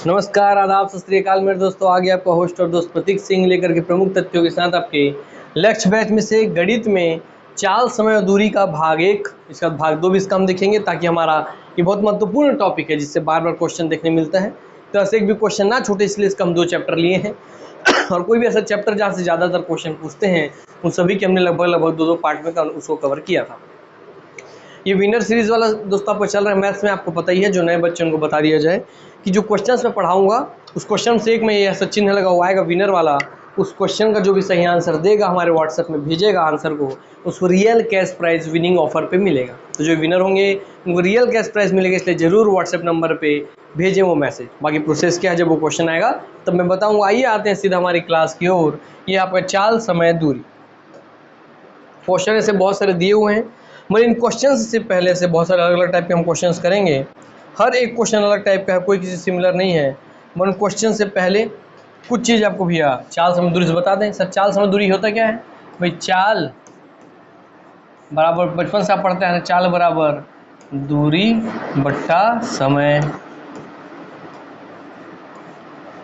नमस्कार, आदाब, सत श्री अकाल मेरे दोस्तों। आगे आपका होस्ट और दोस्त प्रतीक सिंह लेकर के प्रमुख तथ्यों के साथ आपके लक्ष्य बैच में से गणित में चाल, समय और दूरी का भाग 1, इसका भाग 2 भी इसका हम देखेंगे, ताकि हमारा ये बहुत महत्वपूर्ण टॉपिक है जिससे बार बार क्वेश्चन देखने मिलता है। तो ऐसे एक भी क्वेश्चन ना छूटे, इसलिए इसका हम 2 चैप्टर लिए हैं। और कोई भी ऐसा चैप्टर जहाँ से ज़्यादातर क्वेश्चन पूछते हैं उन सभी के हमने लगभग 2 पार्ट में उसको कवर किया था। ये विनर सीरीज वाला दोस्तों आपको चल रहा है मैथ्स में, आपको पता ही है। जो नए बच्चे उनको बता दिया जाए कि जो क्वेश्चंस मैं पढ़ाऊंगा उस क्वेश्चन से एक में ये ऐसा चिन्ह लगा हुआ आएगा विनर वाला, उस क्वेश्चन का जो भी सही आंसर देगा हमारे व्हाट्सएप में भेजेगा आंसर को, उसको real cash prize winning offer पे मिलेगा। तो जो विनर होंगे उनको रियल कैश प्राइज मिलेगा, इसलिए ज़रूर व्हाट्सएप नंबर पे भेजें वो मैसेज। बाकी प्रोसेस क्या है, जब वो क्वेश्चन आएगा तब मैं बताऊँगा। आइए आते हैं सीधा हमारी क्लास की ओर। ये आपका चाल, समय, दूरी क्वेश्चन ऐसे बहुत सारे दिए हुए हैं, मगर इन क्वेश्चंस से पहले से बहुत सारे अलग अलग टाइप के हम क्वेश्चंस करेंगे। हर एक क्वेश्चन अलग टाइप का है, कोई किसी सिमिलर नहीं है। मगर क्वेश्चन से पहले कुछ चीज़ आपको भैया चाल, समय, दूरी से बता दें। सर, चाल, समय, दूरी होता क्या है भाई? चाल बराबर, बचपन से आप पढ़ते हैं ना, चाल बराबर दूरी बट्टा समय,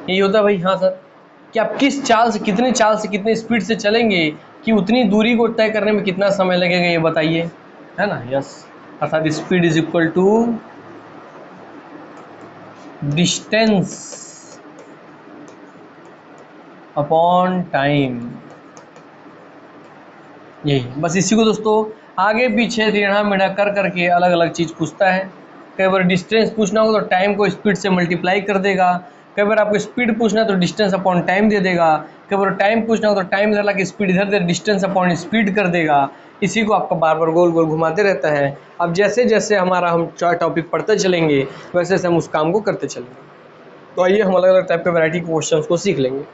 यही होता है भाई। हाँ सर, कि आप किस चाल से, कितनी चाल से, कितनी स्पीड से चलेंगे कि उतनी दूरी को तय करने में कितना समय लगेगा, ये बताइए, है ना। यस, अर्थात speed is equal to distance upon time. यही बस, इसी को दोस्तों आगे पीछे टेढ़ा मेढ़ा कर करके अलग अलग चीज़ पूछता है। कई बार डिस्टेंस पूछना हो तो टाइम को स्पीड से मल्टीप्लाई कर देगा, कई बार आपको स्पीड पूछना है तो डिस्टेंस अपॉन टाइम दे देगा, कई बार टाइम पूछना हो तो टाइम इधर ला स्पीड इधर दे, डिस्टेंस अपॉन स्पीड कर देगा। इसी को आपका बार बार गोल गोल घुमाते रहता है। अब जैसे जैसे हमारा हम टॉपिक पढ़ते चलेंगे वैसे वैसे हम उस काम को करते चलेंगे। तो आइए हम अलग अलग टाइप के वैरायटी के क्वेश्चन को सीख लेंगे।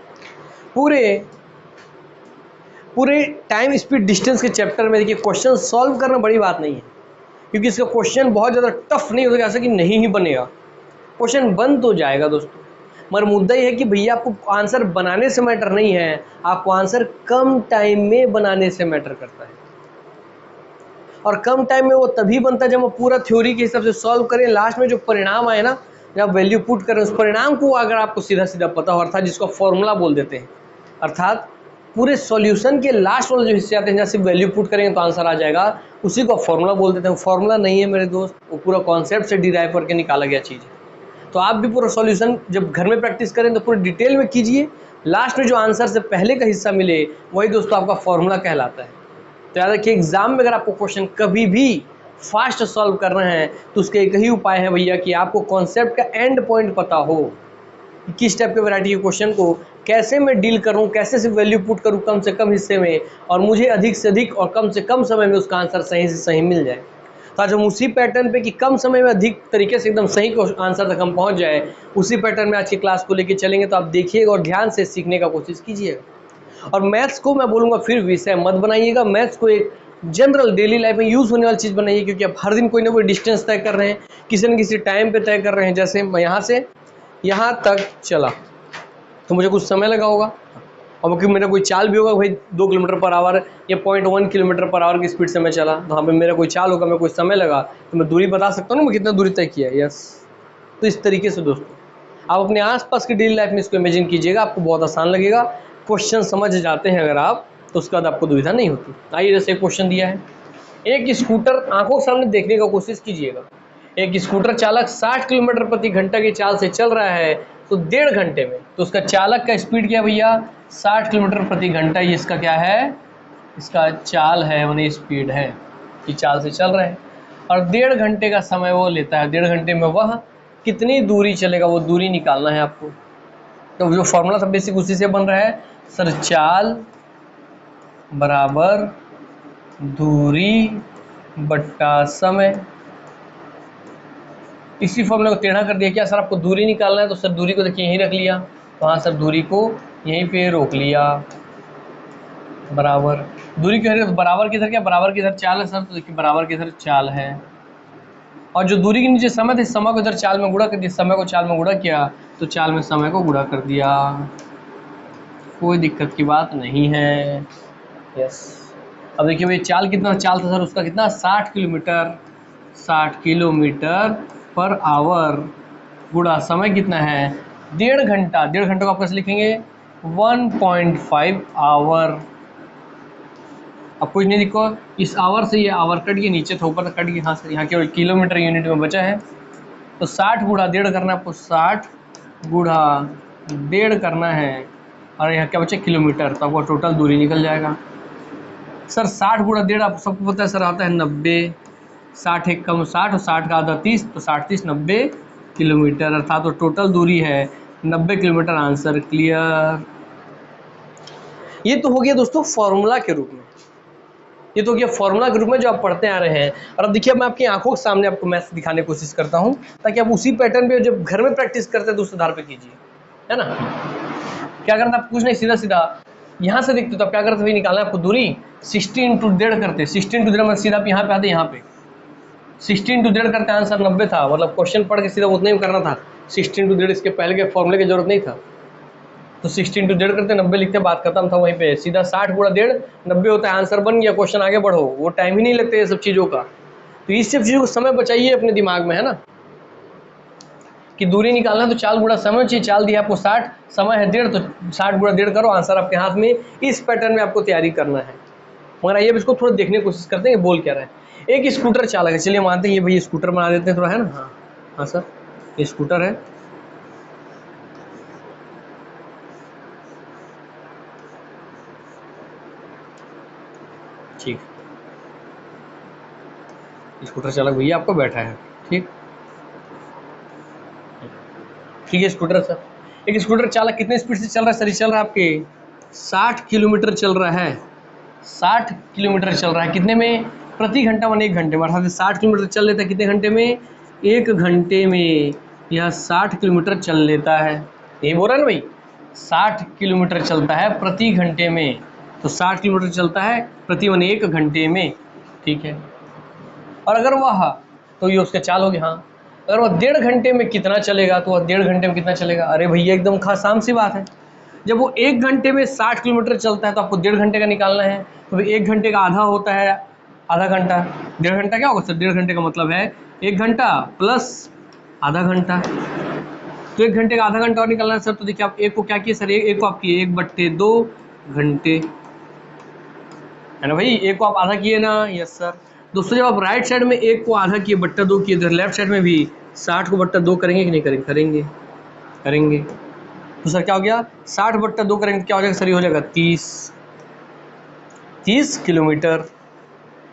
पूरे टाइम, स्पीड, डिस्टेंस के चैप्टर में देखिए क्वेश्चन सॉल्व करना बड़ी बात नहीं है, क्योंकि इसका क्वेश्चन बहुत ज़्यादा टफ नहीं होगा, ऐसा कि नहीं ही बनेगा। क्वेश्चन बन तो जाएगा दोस्तों, मगर मुद्दा ये है कि भैया आपको आंसर बनाने से मैटर नहीं है, आपको आंसर कम टाइम में बनाने से मैटर करता है। और कम टाइम में वो तभी बनता है जब वो पूरा थ्योरी के हिसाब से सॉल्व करें, लास्ट में जो परिणाम आए ना, जब वैल्यू पुट करें, उस परिणाम को अगर आपको सीधा सीधा पता हो, अर्थात जिसको फॉर्मूला बोल देते हैं, अर्थात पूरे सॉल्यूशन के लास्ट वाले जो हिस्से आते हैं जहाँ से वैल्यू पुट करेंगे तो आंसर आ जाएगा, उसी को फॉर्मूला बोल देते हैं। फॉर्मूला नहीं है मेरे दोस्त, वो पूरा कॉन्सेप्ट से डिराइव करके निकाला गया चीज़ है। तो आप भी पूरा सॉल्यूशन जब घर में प्रैक्टिस करें तो पूरे डिटेल में कीजिए, लास्ट में जो आंसर से पहले का हिस्सा मिले वही दोस्तों आपका फॉर्मूला कहलाता है। तो याद रखिए, एग्जाम में अगर आपको क्वेश्चन कभी भी फास्ट सॉल्व करना है तो उसका एक ही उपाय है भैया कि आपको कॉन्सेप्ट का एंड पॉइंट पता हो कि किस टाइप के वैरायटी के क्वेश्चन को कैसे मैं डील करूं, कैसे से वैल्यू पुट करूं कम से कम हिस्से में, और मुझे अधिक से अधिक और कम से कम समय में उसका आंसर सही से सही मिल जाए। तो आज हम उसी पैटर्न पे कि कम समय में अधिक तरीके से एकदम सही आंसर तक हम पहुंच जाए, उसी पैटर्न में आज की क्लास को लेके चलेंगे। तो आप देखिएगा और ध्यान से सीखने का कोशिश कीजिएगा। और मैथ्स को मैं बोलूँगा फिर विषय मत बनाइएगा, मैथ्स को एक जनरल डेली लाइफ में यूज़ होने वाली चीज़ बनाइए, क्योंकि आप हर दिन कोई ना कोई डिस्टेंस तय कर रहे हैं, किसी न किसी टाइम पे तय कर रहे हैं। जैसे मैं यहाँ से यहाँ तक चला तो मुझे कुछ समय लगा होगा, और क्योंकि मेरा कोई चाल भी होगा भाई 2 किलोमीटर पर आवर या 0.1 किलोमीटर पर आवर की स्पीड से मैं चला, तो वहाँ पे मेरा कोई चाल होगा, मैं कोई समय लगा, तो मैं दूरी बता सकता हूँ ना मैं कितना दूरी तय किया है। यस, तो इस तरीके से दोस्तों आप अपने आसपास की डेली लाइफ में इसको इमेजिन कीजिएगा, आपको बहुत आसान लगेगा। क्वेश्चन समझ जाते हैं अगर आप तो उसके बाद आपको दुविधा नहीं होती। आइए, जैसे क्वेश्चन दिया है, एक स्कूटर आंखों के सामने देखने का कोशिश कीजिएगा। एक स्कूटर चालक 60 किलोमीटर प्रति घंटा की चाल से चल रहा है तो 1.5 घंटे में, तो उसका चालक का स्पीड क्या भैया? 60 किलोमीटर प्रति घंटा। ये इसका क्या है? इसका चाल है, माने स्पीड है कि चाल से चल रहा है। और 1.5 घंटे का समय वो लेता है। 1.5 घंटे में वह कितनी दूरी चलेगा, वो दूरी निकालना है आपको। तो जो फॉर्मूला सब बेसिक उसी से बन रहा है सर, चाल बराबर दूरी बट्टा समय। इसी फॉर्मूले को टेढ़ा कर दिया। क्या सर आपको दूरी निकालना है? तो सर दूरी को देखिए यहीं रख लिया, तो हाँ सर दूरी को यहीं पे रोक लिया, बराबर दूरी क्यों है? तो बराबर किधर क्या? बराबर किधर चाल है सर, तो देखिए बराबर किधर चाल है। और जो दूरी के नीचे समय थे, समय को इधर चाल में गुणा कर दिया, समय को चाल में गुणा किया तो चाल में समय को गुणा कर दिया, कोई दिक्कत की बात नहीं है। यस, अब देखिए भाई चाल कितना चाल था सर उसका, कितना? 60 किलोमीटर, 60 किलोमीटर पर आवर गुणा समय कितना है? डेढ़ घंटे को आप कैसे लिखेंगे? 1.5 आवर। अब कुछ नहीं दिखो, इस आवर से ये आवर कट गया, नीचे था ऊपर कट गया, यहाँ से यहाँ केवल किलोमीटर यूनिट में बचा है। तो 60 गुणा डेढ़ करना है आपको, 60 गुणा डेढ़ करना है, और यहाँ क्या बचे? किलोमीटर। तो आपको टोटल दूरी निकल जाएगा। सर 60 गुणा डेढ़ आप सबको पता है सर आता है 90, 60 एक कम 60 और 60 का आधा 30, तो 60 30 90 किलोमीटर, अर्थात तो टोटल दूरी है 90 किलोमीटर। Answer clear. ये तो हो गया दोस्तों फॉर्मूला के रूप में, ये तो क्या फॉर्मूला के रूप में जो आप पढ़ते आ रहे हैं। और अब देखिए मैं आपकी आंखों के सामने आपको मैथ्स दिखाने की कोशिश करता हूं, ताकि आप उसी पैटर्न पे जब घर में प्रैक्टिस करते हैं तो उस आधार पे कीजिए, है ना। क्या करना आप कुछ नहीं, सीधा सीधा यहाँ से देखते तो आप क्या करते भाई, निकालना है आपको दूरी 60 इंटू डेढ़ करते, 60 इंटू डेढ़ सीधा आप यहाँ पे आते, यहाँ पे 60 इंटू डेढ़ करते आंसर 90 था। मतलब क्वेश्चन पढ़ के सीधा उतना ही करना था, 60 इंटू डेढ़, इसके पहले के फॉर्मूले की जरूरत नहीं था। तो 60 इंटू डेढ़ करते 90 लिखते, बात खत्म था वहीं पे। सीधा 60 गुणा डेढ़ 90 होता है, आंसर बन गया, क्वेश्चन आगे बढ़ो। वो टाइम ही नहीं लगता ये सब चीज़ों का। तो इस सब चीज़ों को समय बचाइए अपने दिमाग में, है ना, कि दूरी निकालना तो 4 गुणा समय चाहिए। 4 दिया आपको 60, समय है डेढ़, तो 60 गुणा डेढ़ करो, आंसर आपके हाथ में। इस पैटर्न में आपको तैयारी करना है। मगर आइए इसको थोड़ा देखने की कोशिश करते हैं बोल क्या रहा है। एक स्कूटर चालक है, चलिए मानते हैं ये भाई स्कूटर बना देते हैं थोड़ा, है ना। हाँ हाँ सर, ये स्कूटर है। ठीक, स्कूटर चालक भैया आपको बैठा है, ठीक ठीक है। स्कूटर सर, एक स्कूटर चालक कितने स्पीड से चल रहा है सर? ये चल रहा है आपके 60 किलोमीटर चल रहा है, 60 किलोमीटर चल रहा है। कितने में? प्रति घंटा, मान 1 घंटे में। अर्थात 60 किलोमीटर चल लेता है कितने घंटे में? 1 घंटे में यह 60 किलोमीटर चल लेता है। यही बोल रहा है ना भाई, 60 किलोमीटर चलता है प्रति घंटे में। तो 60 किलोमीटर चलता है प्रति मान 1 घंटे में, ठीक है। और अगर वह, तो ये उसका चाल हो गया। हाँ, अगर वह 1.5 घंटे में कितना चलेगा, तो वह 1.5 घंटे में कितना चलेगा? अरे भैया एकदम आसान सी बात है। जब वो 1 घंटे में 60 किलोमीटर चलता है तो आपको 1.5 घंटे का निकालना है। तो 1 घंटे का आधा होता है आधा घंटा, 1.5 घंटा क्या होगा सर? 1.5 घंटे का मतलब है 1 घंटा प्लस आधा घंटा। तो 1 घंटे का आधा घंटा और निकालना है सर। तो देखिए आप एक को क्या किए सर, एक को आप किए 1/2 घंटे, है ना भाई। एक को आप आधा किए ना, यस सर। दोस्तों जब आप राइट साइड में एक को आधा किए 2 किए, तो लेफ्ट साइड में भी 60 को 2 करेंगे कि नहीं करेंगे? करेंगे, करेंगे। तो सर क्या हो गया? 60/2 करेंगे क्या हो जाएगा सर? ये हो जाएगा 30 किलोमीटर।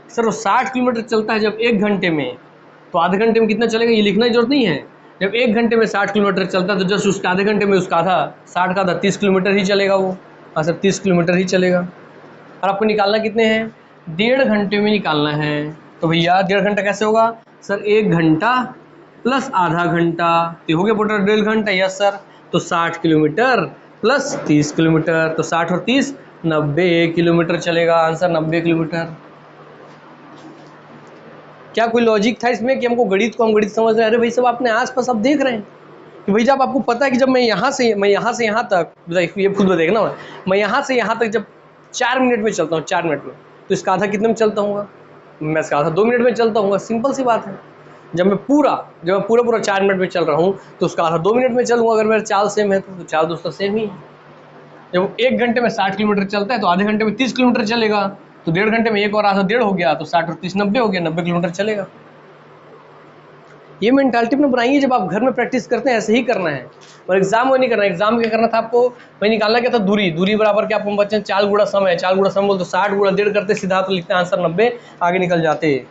सर वो 60 किलोमीटर चलता है जब 1 घंटे में, तो आधे घंटे में कितना चलेगा ये लिखने की जरूरत नहीं है। जब 1 घंटे में 60 किलोमीटर चलता है तो जस्ट उसका आधे घंटे में उसका आधा, 60 का आधा 30 किलोमीटर ही चलेगा वो। हाँ सर 30 किलोमीटर ही चलेगा। और आपको निकालना कितने हैं? 1.5 घंटे में निकालना है। तो भैया 1.5 घंटा कैसे होगा सर? 1 घंटा प्लस आधा घंटा, तो हो गया टोटल 1.5 घंटा, यस सर। तो 60 किलोमीटर प्लस 30 किलोमीटर, तो 60 और 30 90 किलोमीटर चलेगा। Answer 90 kilometre. क्या कोई लॉजिक था इसमें कि हमको गणित को हम गणित समझ रहे हैं? अरे भाई सब अपने आसपास आप देख रहे हैं कि भाई जब आपको पता है कि जब मैं यहाँ से यहाँ तक, ये खुद देखना, मैं यहाँ से यहाँ तक जब 4 मिनट में चलता हूँ, 4 मिनट में, तो इसका आधा कितने में चलता हूँ? मैं इसका आधा 2 मिनट में चलता हूँ। सिंपल सी बात है। जब मैं पूरा 4 मिनट में चल रहा हूँ तो उसका आधा 2 मिनट में चलूँगा। अगर मेरा चाल सेम है तो चाल दोस्तों सेम ही है। जब 1 घंटे में 60 किलोमीटर चलता है तो आधे घंटे में 30 किलोमीटर चलेगा, तो 1.5 घंटे में 1 और आधा 1.5 हो गया, तो 60 और 30 90 हो गया, 90 किलोमीटर चलेगा। ये मेंटालिटी में बनाइए, जब आप घर में प्रैक्टिस करते हैं ऐसे ही करना है। और एग्जाम में नहीं करना। एग्जाम में क्या करना था आपको? वही निकालना क्या था? दूरी बराबर क्या आपको बच्चे 4 गुणा समय, 4 गुणा समय बोल तो 60 गुणा 1.5 करते, सीधा तो लिखते हैं आंसर 90, आगे निकल जाते।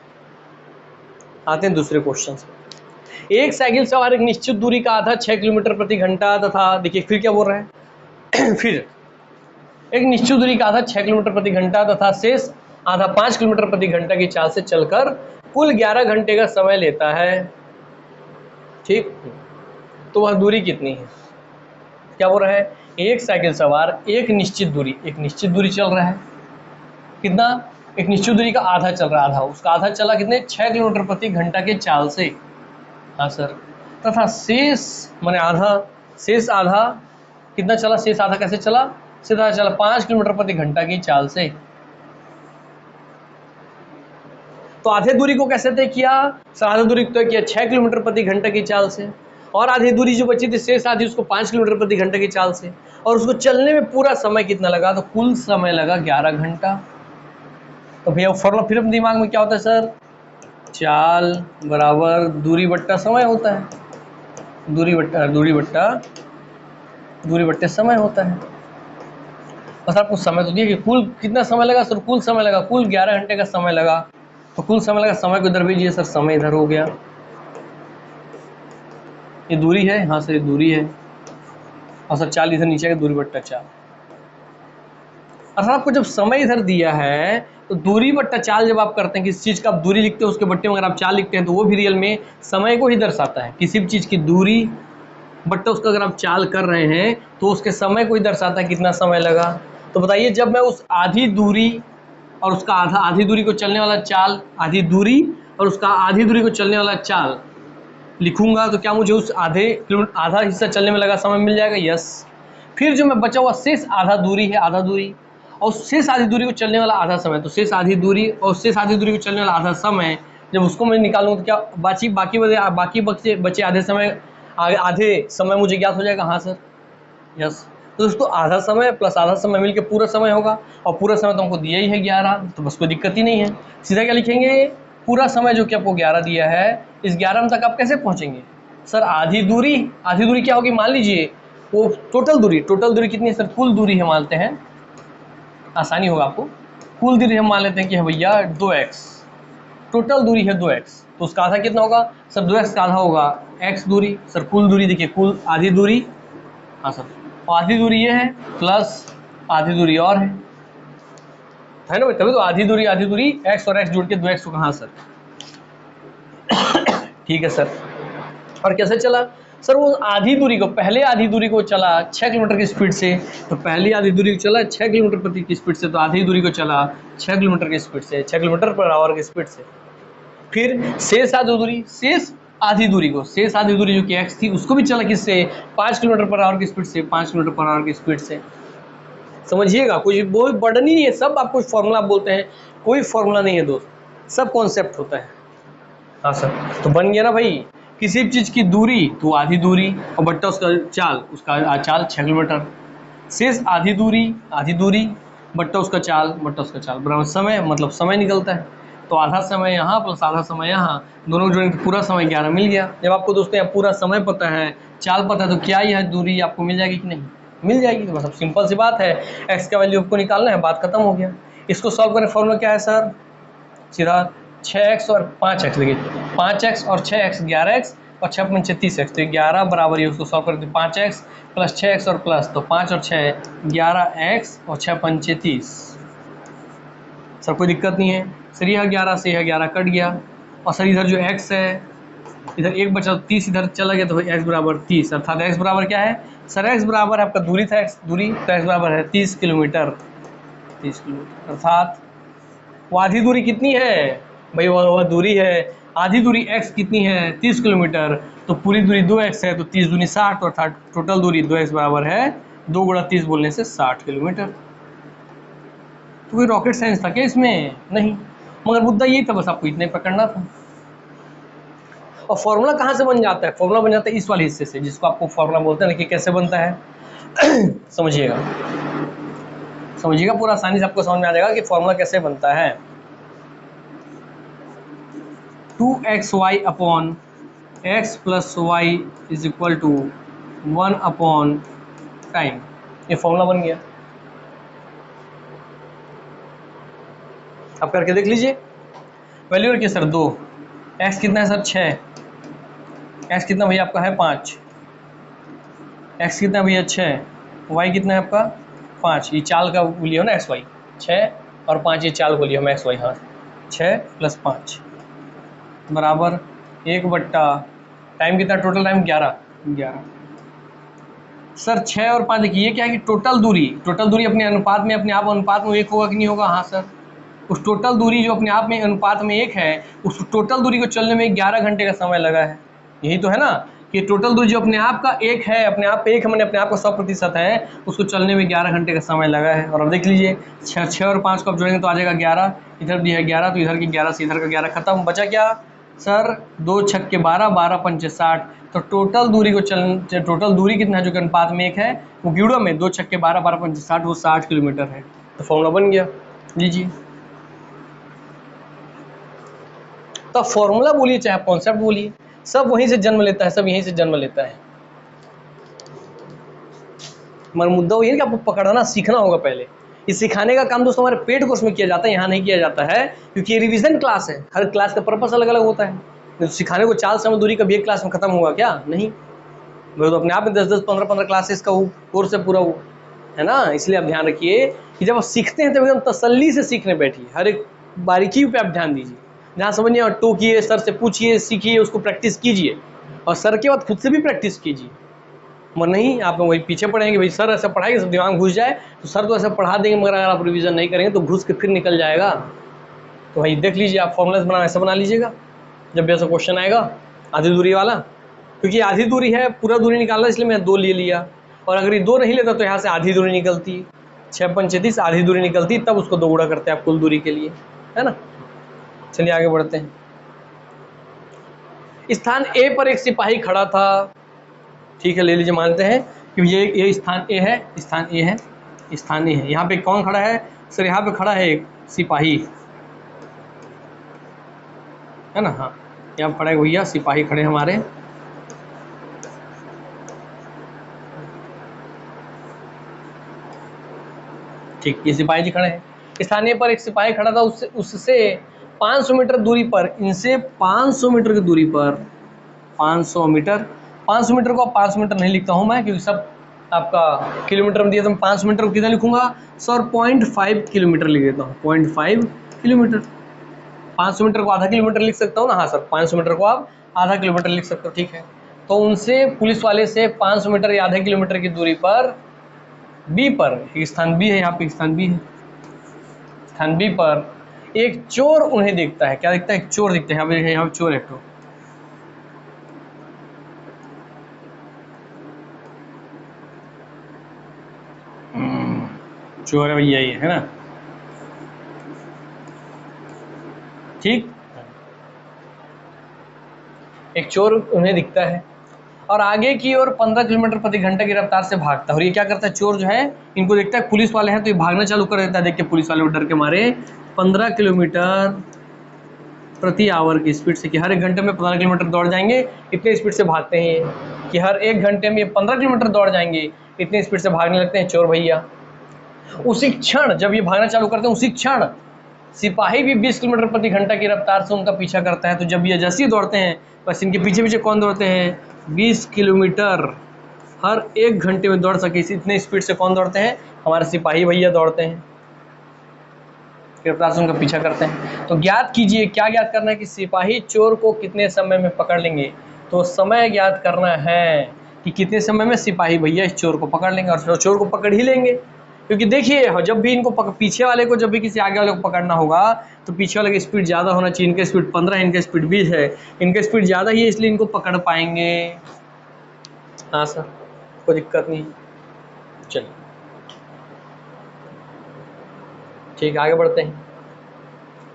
आते हैं दूसरे क्वेश्चन से। एक साइकिल सवार एक निश्चित दूरी का आधा 6 किलोमीटर प्रति घंटा तथा, देखिए फिर क्या बोल रहा है फिर एक निश्चित दूरी का आधा 6 किलोमीटर प्रति घंटा तथा शेष आधा 5 किलोमीटर प्रति घंटा की चाल से चलकर कुल 11 घंटे का समय लेता है, ठीक। तो वह दूरी कितनी है? क्या बोल रहा है? एक साइकिल सवार एक निश्चित दूरी चल रहा है। कितना? एक निश्चित दूरी का आधा चल रहा है, आधा उसका आधा चला कितने? 6 किलोमीटर प्रति घंटा के चाल से। हाँ सर। तथा शेष माने आधा, शेष आधा कितना चला? शेष आधा कैसे चला? सीधा चला 5 किलोमीटर प्रति घंटा की चाल से। तो आधे दूरी को कैसे तय किया सर? आधा दूरी तय किया 6 किलोमीटर प्रति घंटा की चाल से। और आधी दूरी जो बची थी शेष आधी उसको 5 किलोमीटर प्रति घंटे की चाल से, और उसको चलने में पूरा समय कितना लगा, तो कुल समय लगा 11 घंटा। तो भैया फॉर्मूला फिर अपने दिमाग में क्या होता है सर, चाल बराबर दूरी बट्टा समय होता है, दूरी बट्टे समय होता है। बस आपको समय तो दिया कि कुल कितना समय लगा सर, कुल समय लगा, कुल 11 घंटे का समय लगा। तो कुल समय लगा, समय को इधर भेजिए सर, समय इधर हो गया, ये दूरी है, हाँ सर ये दूरी है, और सर चाल इधर नीचे का दूरी बट्टा चाल। और सर आपको जब समय इधर दिया है तो दूरी बट्टा चाल जब आप करते हैं, किसी चीज़ का आप दूरी लिखते हो उसके बट्टे में अगर आप चाल लिखते हैं तो वो भी रियल में समय को ही दर्शाता है। किसी भी चीज़ की दूरी बट्टा उसका अगर आप चाल कर रहे हैं तो उसके समय को ही दर्शाता है, कितना समय लगा। तो बताइए जब मैं उस आधी दूरी और उसका आधी दूरी को चलने वाला चाल, आधी दूरी और उसका आधी दूरी को चलने वाला चाल लिखूंगा तो क्या मुझे उस आधा हिस्सा चलने में लगा समय मिल जाएगा, यस। फिर जो मैं बचा हुआ शेष आधा दूरी है, आधा दूरी और शेष आधी दूरी को चलने वाला आधा समय, तो शेष आधी दूरी और शेष आधी दूरी को चलने वाला आधा समय, जब उसको मैं निकालूंगा तो क्या बाकी बचे आधे समय मुझे ज्ञात हो जाएगा, हाँ सर यस। तो दोस्तों आधा समय प्लस आधा समय मिलकर पूरा समय होगा, और पूरा समय तो हमको दिया ही है 11, तो बस कोई दिक्कत ही नहीं है। सीधा क्या लिखेंगे, पूरा समय जो कि आपको 11 दिया है, इस 11 तक आप कैसे पहुंचेंगे सर, आधी दूरी क्या होगी, मान लीजिए वो टोटल दूरी कितनी है सर, कुल दूरी है मानते हैं, आसानी होगा आपको, कुल दूरी हम मान लेते हैं कि भैया 2x, टोटल दूरी है 2x, तो उसका आधा कितना होगा सर, 2x का आधा होगा x दूरी। सर कुल दूरी देखिए, कुल आधी दूरी, हाँ सर, और आधी दूरी ये है प्लस आधी दूरी और है ना भाई, तभी तो आधी दूरी x और x जुड़ के 2x होगा, हाँ सर ठीक है सर। और कैसे चला सर, वो आधी दूरी को, पहले आधी दूरी को चला 6 किलोमीटर की स्पीड से, तो पहली आधी दूरी को चला 6 किलोमीटर प्रति की स्पीड से, तो आधी दूरी को चला 6 किलोमीटर की स्पीड से, 6 किलोमीटर पर आवर की स्पीड से। फिर शेष आधी दूरी जो कि x थी उसको भी चला किससे, 5 किलोमीटर पर आवर की स्पीड से, 5 किलोमीटर पर आवर की स्पीड से। समझिएगा, कुछ बहुत बर्डन ही नहीं है, सब आपको फॉर्मूला बोलते हैं, कोई फॉर्मूला नहीं है दोस्त, सब कॉन्सेप्ट होता है, हाँ सर। तो बन गया ना भाई, किसी भी चीज़ की दूरी तो आधी दूरी और बट्टा उसका चाल 6 किलोमीटर, शेष आधी दूरी बट्टा उसका चाल बराबर समय, मतलब समय निकलता है। तो आधा समय यहाँ प्लस आधा समय यहाँ, दोनों जोड़ेंगे तो पूरा समय 11 मिल गया। जब आपको दोस्तों यहाँ पूरा समय पता है, चाल पता है, तो क्या यह दूरी आपको मिल जाएगी कि नहीं, मिल जाएगी। तो मतलब सिंपल सी बात है, एक्स का वैल्यू आपको निकालना है, बात खत्म हो गया। इसको सॉल्व करने फॉर्मूला क्या है सर, सीधा 6x और 5x, देखिए 5x और 6x 11x और 6 पंचे 30x, तो 11 बराबर, ये उसको सॉल्व करते 5x प्लस 6x और प्लस, तो 5 और 6 11x और 6 पंचे 30। सर कोई दिक्कत नहीं है सर, यह 11 से यह 11 कट गया, और सर इधर जो x है इधर एक बचा, 30 इधर चला गया, तो x बराबर 30, अर्थात x बराबर क्या है सर, x बराबर आपका दूरी था, दूरी तो x बराबर है 30 किलोमीटर, अर्थात वो आधी दूरी कितनी है भाई, वह दूरी है, आधी दूरी x कितनी है 30 किलोमीटर, तो पूरी दूरी 2x है, तो 30 दूनी 60, अर्थात टोटल दूरी 2x बराबर है 2 गुणा 30 बोलने से 60 किलोमीटर। तो कोई रॉकेट साइंस था क्या इसमें, नहीं, मगर मुद्दा यही था, बस आपको इतने पकड़ना था। और फॉर्मूला कहाँ से बन जाता है, फॉर्मूला बन जाता है इस वाले हिस्से से, जिसको आपको फॉर्मूला बोलते हैं ना, कि कैसे बनता है समझिएगा, पूरा आसानी से आपको समझ में आ जाएगा कि फॉर्मूला कैसे बनता है। 2xy upon x plus y is equal to 1 upon time, ये फॉर्मूला बन गया। आप करके देख लीजिए, वैल्यू रखिए सर 2, x कितना है सर 6, x कितना भैया आपका है 5, x कितना भैया 6, y कितना है आपका 5, ये चाल का बोलिए ना xy, 6 और 5 ये चाल बोलिए हम xy, हाँ 6 प्लस 5 बराबर 1 बट्टा टाइम कितना, टोटल टाइम 11। सर 6 और 5 देखिए, ये क्या है कि टोटल दूरी अपने अनुपात में, अपने आप अनुपात में 1 होगा कि नहीं होगा, हाँ सर। उस टोटल दूरी जो अपने आप में अनुपात में 1 है, उस टोटल दूरी को चलने में 11 घंटे का समय लगा है, यही तो है ना, कि टोटल दूरी जो अपने आप का 1 है, अपने आप पे 1 है, मैंने अपने आप को 100% है, उसको चलने में 11 घंटे का समय लगा है। और अब देख लीजिए 6 और 5 को आप जोड़ेंगे तो आ जाएगा 11, इधर भी है 11, तो इधर की 11 से इधर का 11 खत्म, बचा क्या सर 2 छक्के 12, 12 पंचे 60, तो टोटल दूरी को टोटल दूरी कितना है जो कि अनुपात में 1 है, वो गुणा में 2 छक्के 12, 12 पंचे 60, वो 60 किलोमीटर है। तो फॉर्मूला बन गया, लीजिए। तो फॉर्मूला बोलिए चाहे कॉन्सेप्ट बोलिए, सब वहीं से जन्म लेता है, सब यहीं से जन्म लेता है। मगर मुद्दा वही है कि आपको पकड़ना सीखना होगा पहले। इस सिखाने का काम दोस्तों हमारे पेड कोर्स में किया जाता है, यहाँ नहीं किया जाता है, क्योंकि ये रिवीजन क्लास है, हर क्लास का पर्पस अलग अलग होता है। तो सिखाने को 4 समय दूरी कभी एक क्लास में खत्म हुआ क्या? नहीं, वो तो अपने आप में 10-10, 15-15 क्लासेस का कोर्स है पूरा, वो है ना। इसलिए आप ध्यान रखिए कि जब आप सीखते हैं तब एकदम तसल्ली से सीखने बैठिए, हर एक बारीकी पे आप ध्यान दीजिए। जहाँ समझिए और टोकिए, सर से पूछिए, सीखिए, उसको प्रैक्टिस कीजिए, और सर के बाद खुद से भी प्रैक्टिस कीजिए। मगर नहीं, आप वही पीछे पड़ेंगे, भाई सर ऐसा पढ़ाएंगे सब दिमाग घुस जाए, तो सर तो ऐसा पढ़ा देंगे, मगर अगर आप रिवीजन नहीं करेंगे तो घुस के फिर निकल जाएगा। तो भाई देख लीजिए, आप फॉर्मूलाज बना ऐसा बना लीजिएगा जब भी ऐसा क्वेश्चन आएगा आधी दूरी वाला, क्योंकि आधी दूरी है, पूरा दूरी निकालना, इसलिए मैं 2 ले लिया। और अगर ये 2 नहीं लेता तो यहाँ से आधी दूरी निकलती, 6 पंचे 30, आधी दूरी निकलती, तब उसको 2 गुणा करते हैं आप कुल दूरी के लिए, है ना। चलिए आगे बढ़ते हैं। स्थान ए पर एक सिपाही खड़ा था, ठीक है, ले लीजिए, मानते हैं कि ये स्थान ए है, स्थान ए है, स्थान ए है। यहाँ पे कौन खड़ा है? सर यहाँ पे खड़ा है एक सिपाही, है ना। हाँ, यहाँ खड़ा है भैया, सिपाही खड़े हमारे, ठीक, ये सिपाही जी खड़े हैं। स्थानीय पर एक सिपाही खड़ा था, उससे 500 मीटर दूरी पर, इनसे 500 मीटर की दूरी पर, 500 मीटर, 500 मीटर को 500 मीटर नहीं लिखता हूँ मैं, क्योंकि सब आपका किलोमीटर में दिया, तो मैं 500 मीटर को कितना लिखूंगा सर? 0.5 किलोमीटर लिख देता हूँ, 0.5 किलोमीटर। 500 मीटर को आधा किलोमीटर लिख सकता हूँ ना? हाँ सर, 500 मीटर को आप आधा किलोमीटर लिख सकते हो, ठीक है। तो उनसे, पुलिस वाले से 500 मीटर या आधा किलोमीटर की दूरी पर, बी पर, एक स्थान बी है, यहाँ पे स्थान बी है, स्थान बी पर एक चोर उन्हें देखता है। क्या दिखता है? एक चोर दिखता है, यहाँ पे चोर है तो, चोर है भैया ये, है ना, ठीक। एक चोर उन्हें दिखता है और आगे की ओर 15 किलोमीटर प्रति घंटा की रफ्तार से भागता है। और ये क्या करता है? चोर जो है, इनको देखता है पुलिस वाले हैं, तो ये भागना चालू कर देता है। देख के पुलिस वाले डर के मारे 15 किलोमीटर प्रति आवर की स्पीड से, कि हर 1 घंटे में 15 किलोमीटर दौड़ जाएंगे, इतने स्पीड से भागते हैं ये, कि हर 1 घंटे में 15 किलोमीटर दौड़ जाएंगे, इतनी स्पीड से भागने लगते हैं चोर भैया। उसी क्षण जब ये भागना चालू करते हैं, उसी क्षण सिपाही भी 20 किलोमीटर प्रति घंटा की रफ्तार से उनका पीछा करता है। तो जब ये जैसे ही दौड़ते हैं, बस इनके पीछे पीछे कौन दौड़ते हैं? 20 किलोमीटर हर 1 घंटे में दौड़ सके, इतने स्पीड से कौन दौड़ते हैं? हमारे सिपाही भैया दौड़ते हैं, रफ्तार से उनका पीछा करते हैं। तो ज्ञात कीजिए, क्या ज्ञात करना है? कि सिपाही चोर को कितने समय में पकड़ लेंगे। तो समय ज्ञात करना है कि कितने समय में सिपाही भैया इस चोर को पकड़ लेंगे, और चोर को पकड़ ही लेंगे। क्योंकि देखिए, जब भी इनको पीछे वाले को, जब भी किसी आगे वाले को पकड़ना होगा, तो पीछे वाले की स्पीड ज़्यादा होना चाहिए। इनका स्पीड 15, इनका स्पीड 20 है, इनका स्पीड ज़्यादा ही है, इसलिए इनको पकड़ पाएंगे। हाँ सर, कोई दिक्कत नहीं, चलिए ठीक है, आगे बढ़ते हैं।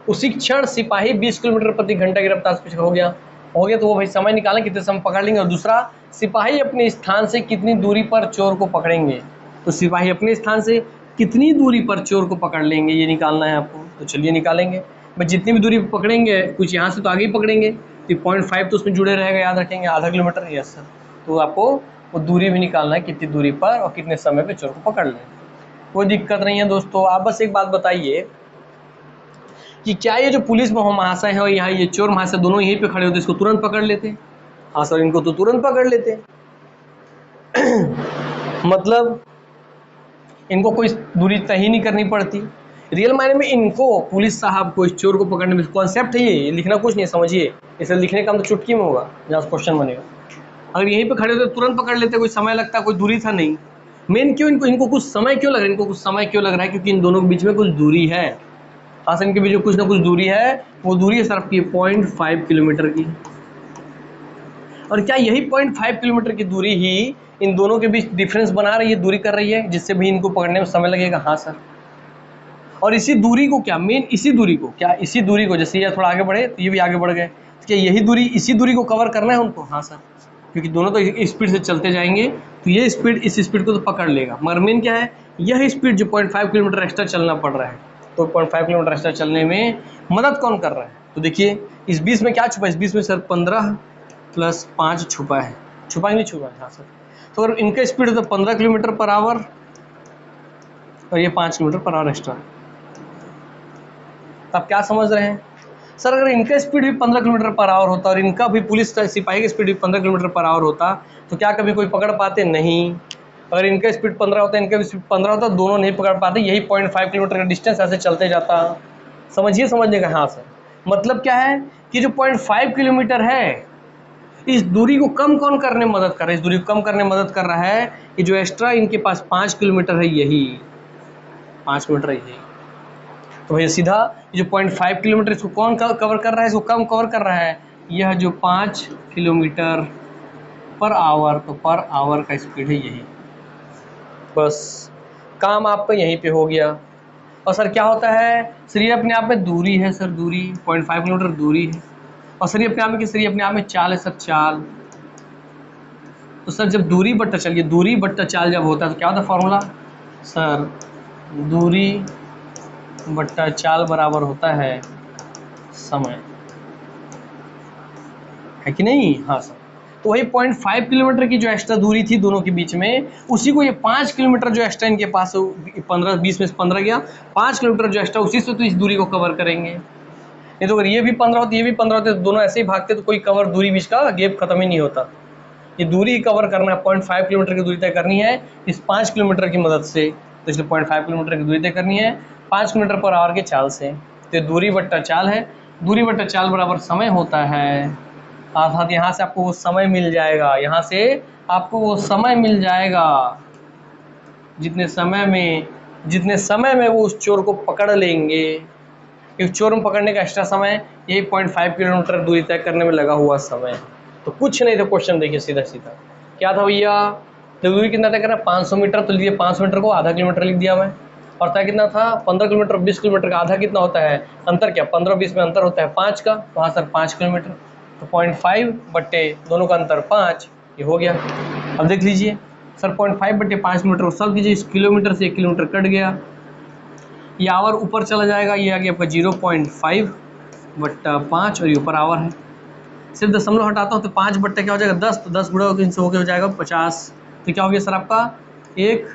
उसी क्षण सिपाही 20 किलोमीटर प्रति घंटा की रफ्तार से पीछे हो गया। तो वो भाई समय निकालें कितने समय पकड़ लेंगे। और दूसरा, सिपाही अपने स्थान से कितनी दूरी पर चोर को पकड़ेंगे। तो सिपाही अपने स्थान से कितनी दूरी पर चोर को पकड़ लेंगे, ये निकालना है आपको। तो चलिए निकालेंगे। भाई जितनी भी दूरी पकड़ेंगे, कुछ यहाँ से तो आगे ही पकड़ेंगे, तो 0.5 तो उसमें जुड़े रहेगा, याद रखेंगे, आधा किलोमीटर। यस सर, तो आपको वो दूरी भी निकालना है, कितनी दूरी पर और कितने समय पर चोर को पकड़ लेंगे। कोई दिक्कत नहीं है दोस्तों। आप बस एक बात बताइए कि क्या ये जो पुलिस महाशय है और यहाँ ये चोर महाशय दोनों यहीं पे खड़े होते, इसको तुरंत पकड़ लेते? हाँ सर, इनको तो तुरंत पकड़ लेते। मतलब इनको कोई दूरी तय ही नहीं करनी पड़ती। रियल मायने में इनको, पुलिस साहब को, इस चोर को पकड़ने में, कॉन्सेप्ट है ये, लिखना कुछ नहीं, समझिए। इसे लिखने का काम तो चुटकी में होगा जहाँ क्वेश्चन बनेगा। अगर यहीं पे खड़े होते तुरंत पकड़ लेते, कोई समय लगता, कोई दूरी था नहीं। मेन क्यों इनको कुछ समय क्यों लग रहा है? इनको कुछ समय क्यों लग रहा है? क्योंकि इन दोनों के बीच में कुछ दूरी है। हाँ सर, इनके बीच में कुछ ना कुछ दूरी है। वो दूरी है सर आपकी 0.5 किलोमीटर की। और क्या यही 0.5 किलोमीटर की दूरी ही इन दोनों के बीच डिफरेंस बना रही है, दूरी कर रही है, जिससे भी इनको पकड़ने में समय लगेगा? हाँ सर। और इसी दूरी को क्या, मेन इसी दूरी को, क्या इसी दूरी को, जैसे ये थोड़ा आगे बढ़े तो ये भी आगे बढ़ गए, क्या यही दूरी, इसी दूरी को कवर करना है उनको? हाँ सर, क्योंकि दोनों तो इस स्पीड से चलते जाएंगे तो ये स्पीड इस स्पीड को तो पकड़ लेगा, मगर मेन क्या है, यह स्पीड जो 0.5 किलोमीटर एक्स्ट्रा चलना पड़ रहा है, तो 0.5 किलोमीटर एक्स्ट्रा चलने में मदद कौन कर रहा है? तो देखिए इस 20 में क्या छुपा है, इस 20 में सर 15 + 5 छुपा है, छुपा ही नहीं छुपा है? हाँ सर। तो अगर इनका स्पीड है तो 15 किलोमीटर पर आवर और ये 5 किलोमीटर पर आवर एक्स्ट्रा। आप क्या समझ रहे हैं सर? अगर इनका स्पीड भी 15 किलोमीटर पर आवर होता और इनका भी पुलिस सिपाही का स्पीड भी 15 किलोमीटर पर आवर होता तो क्या कभी कोई पकड़ पाते? नहीं। अगर इनका स्पीड 15 होता, इनका भी स्पीड 15 होता, दोनों नहीं पकड़ पाते, यही 0.5 किलोमीटर का डिस्टेंस ऐसे चलते जाता। समझिए, समझने का। हाँ सर, मतलब क्या है कि जो 0.5 किलोमीटर है, इस दूरी को कम कौन करने में मदद कर रहा है? इस दूरी को कम करने में मदद कर रहा है कि जो एक्स्ट्रा इनके पास 5 किलोमीटर है, यही 5 किलोमीटर है यही। तो भैया सीधा जो 0.5 किलोमीटर इसको कौन कवर कर रहा है? इसको कम कवर कर रहा है यह जो 5 किलोमीटर पर आवर, तो पर आवर का स्पीड है यही। बस काम आपका यहीं पे हो गया। और सर क्या होता है, सर ये अपने आप में दूरी है सर, दूरी 0.5 किलोमीटर दूरी है। और सर ये अपने आप में, सर ये अपने आप में चाल है सर, चाल। तो सर जब दूरी बट्टा चाल, ये दूरी बट्टा चाल जब होता है तो क्या होता है फॉर्मूला? सर दूरी बट्टा चाल बराबर होता है समय, है कि नहीं? हाँ सर। तो वही 0.5 किलोमीटर की जो एक्स्ट्रा दूरी थी दोनों के बीच में, उसी को ये 5 किलोमीटर जो एक्स्ट्रा इनके पास 15 20 में से 15 गया, 5 किलोमीटर जो एक्स्ट्रा, उसी से तो इस दूरी को कवर करेंगे। नहीं तो अगर ये भी 15 होती, ये भी 15 होते, तो दोनों ऐसे ही भागते तो कोई कवर दूरी बीच का गैप खत्म ही नहीं होता। ये दूरी कवर करना है, 0.5 किलोमीटर की दूरी तय करनी है इस 5 किलोमीटर की मदद से। तो इसलिए 0.5 किलोमीटर की दूरी तय करनी है 5 किलोमीटर पर आवर के चाल से। तो दूरी बट्टा चाल है, दूरी बट्टा चाल बराबर समय होता है, अर्थात यहाँ से आपको वो समय मिल जाएगा, यहाँ से आपको वो समय मिल जाएगा जितने समय में वो उस चोर को पकड़ लेंगे। क्योंकि चोर में पकड़ने का एक्स्ट्रा समय यही 0.5 किलोमीटर दूरी तय करने में लगा हुआ समय। तो कुछ नहीं था, क्वेश्चन देखिए सीधा सीधा क्या था भैया, तो दूरी कितना तय करना है? 500 मीटर। तो लिए 500 मीटर को आधा किलोमीटर लिख दिया मैं। और तय कितना था? 15 किलोमीटर 20 किलोमीटर का आधा कितना होता है? अंतर क्या? 15-20 में अंतर होता है 5 का, तो हाँ सर 5 किलोमीटर। तो 0.5 बट्टे दोनों का अंतर 5, ये हो गया। अब देख लीजिए सर 0.5 बट्टे 5 मीटर को सॉल्व कीजिए, इस किलोमीटर से 1 किलोमीटर कट गया, ये आवर ऊपर चला जाएगा, ये आ गया आपका 0.5 बट्टा 5 और ये ऊपर आवर है। सिर्फ दशमलव हटाता हूँ तो 5 बट्टा क्या हो जाएगा? 10, तो 10 गुणा इनसे होकर हो जाएगा 50। तो क्या हो गया सर आपका? 1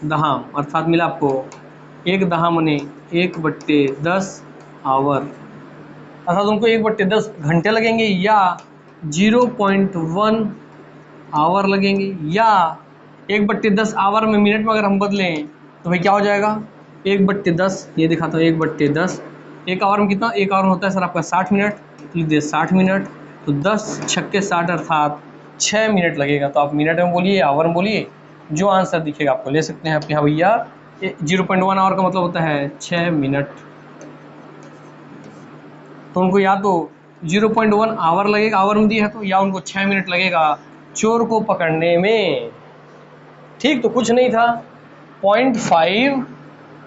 दहाम, अर्थात मिला आपको 1 दहाम ने 1/10 आवर, अर्थात उनको 1/10 घंटे लगेंगे, या 0.1 आवर लगेंगे, या 1/10 आवर में मिनट में अगर हम बदलें तो भाई क्या हो जाएगा? 1/10, ये दिखाता हूँ 1/10, एक आवर में कितना? एक आवर में होता है सर आपका 60 मिनट, तो लिख दिए 60 मिनट। तो 10 छक्के 60 अर्थात 6 मिनट लगेगा। तो आप मिनट में बोलिए, आवर में बोलिए, जो आंसर दिखेगा आपको ले सकते हैं आपके यहाँ भैया। 0.1 आवर का मतलब होता है 6 मिनट। तो उनको या तो 0.1 आवर लगेगा, आवर में दिया है तो, या उनको 6 मिनट लगेगा चोर को पकड़ने में। ठीक, तो कुछ नहीं था, 0.5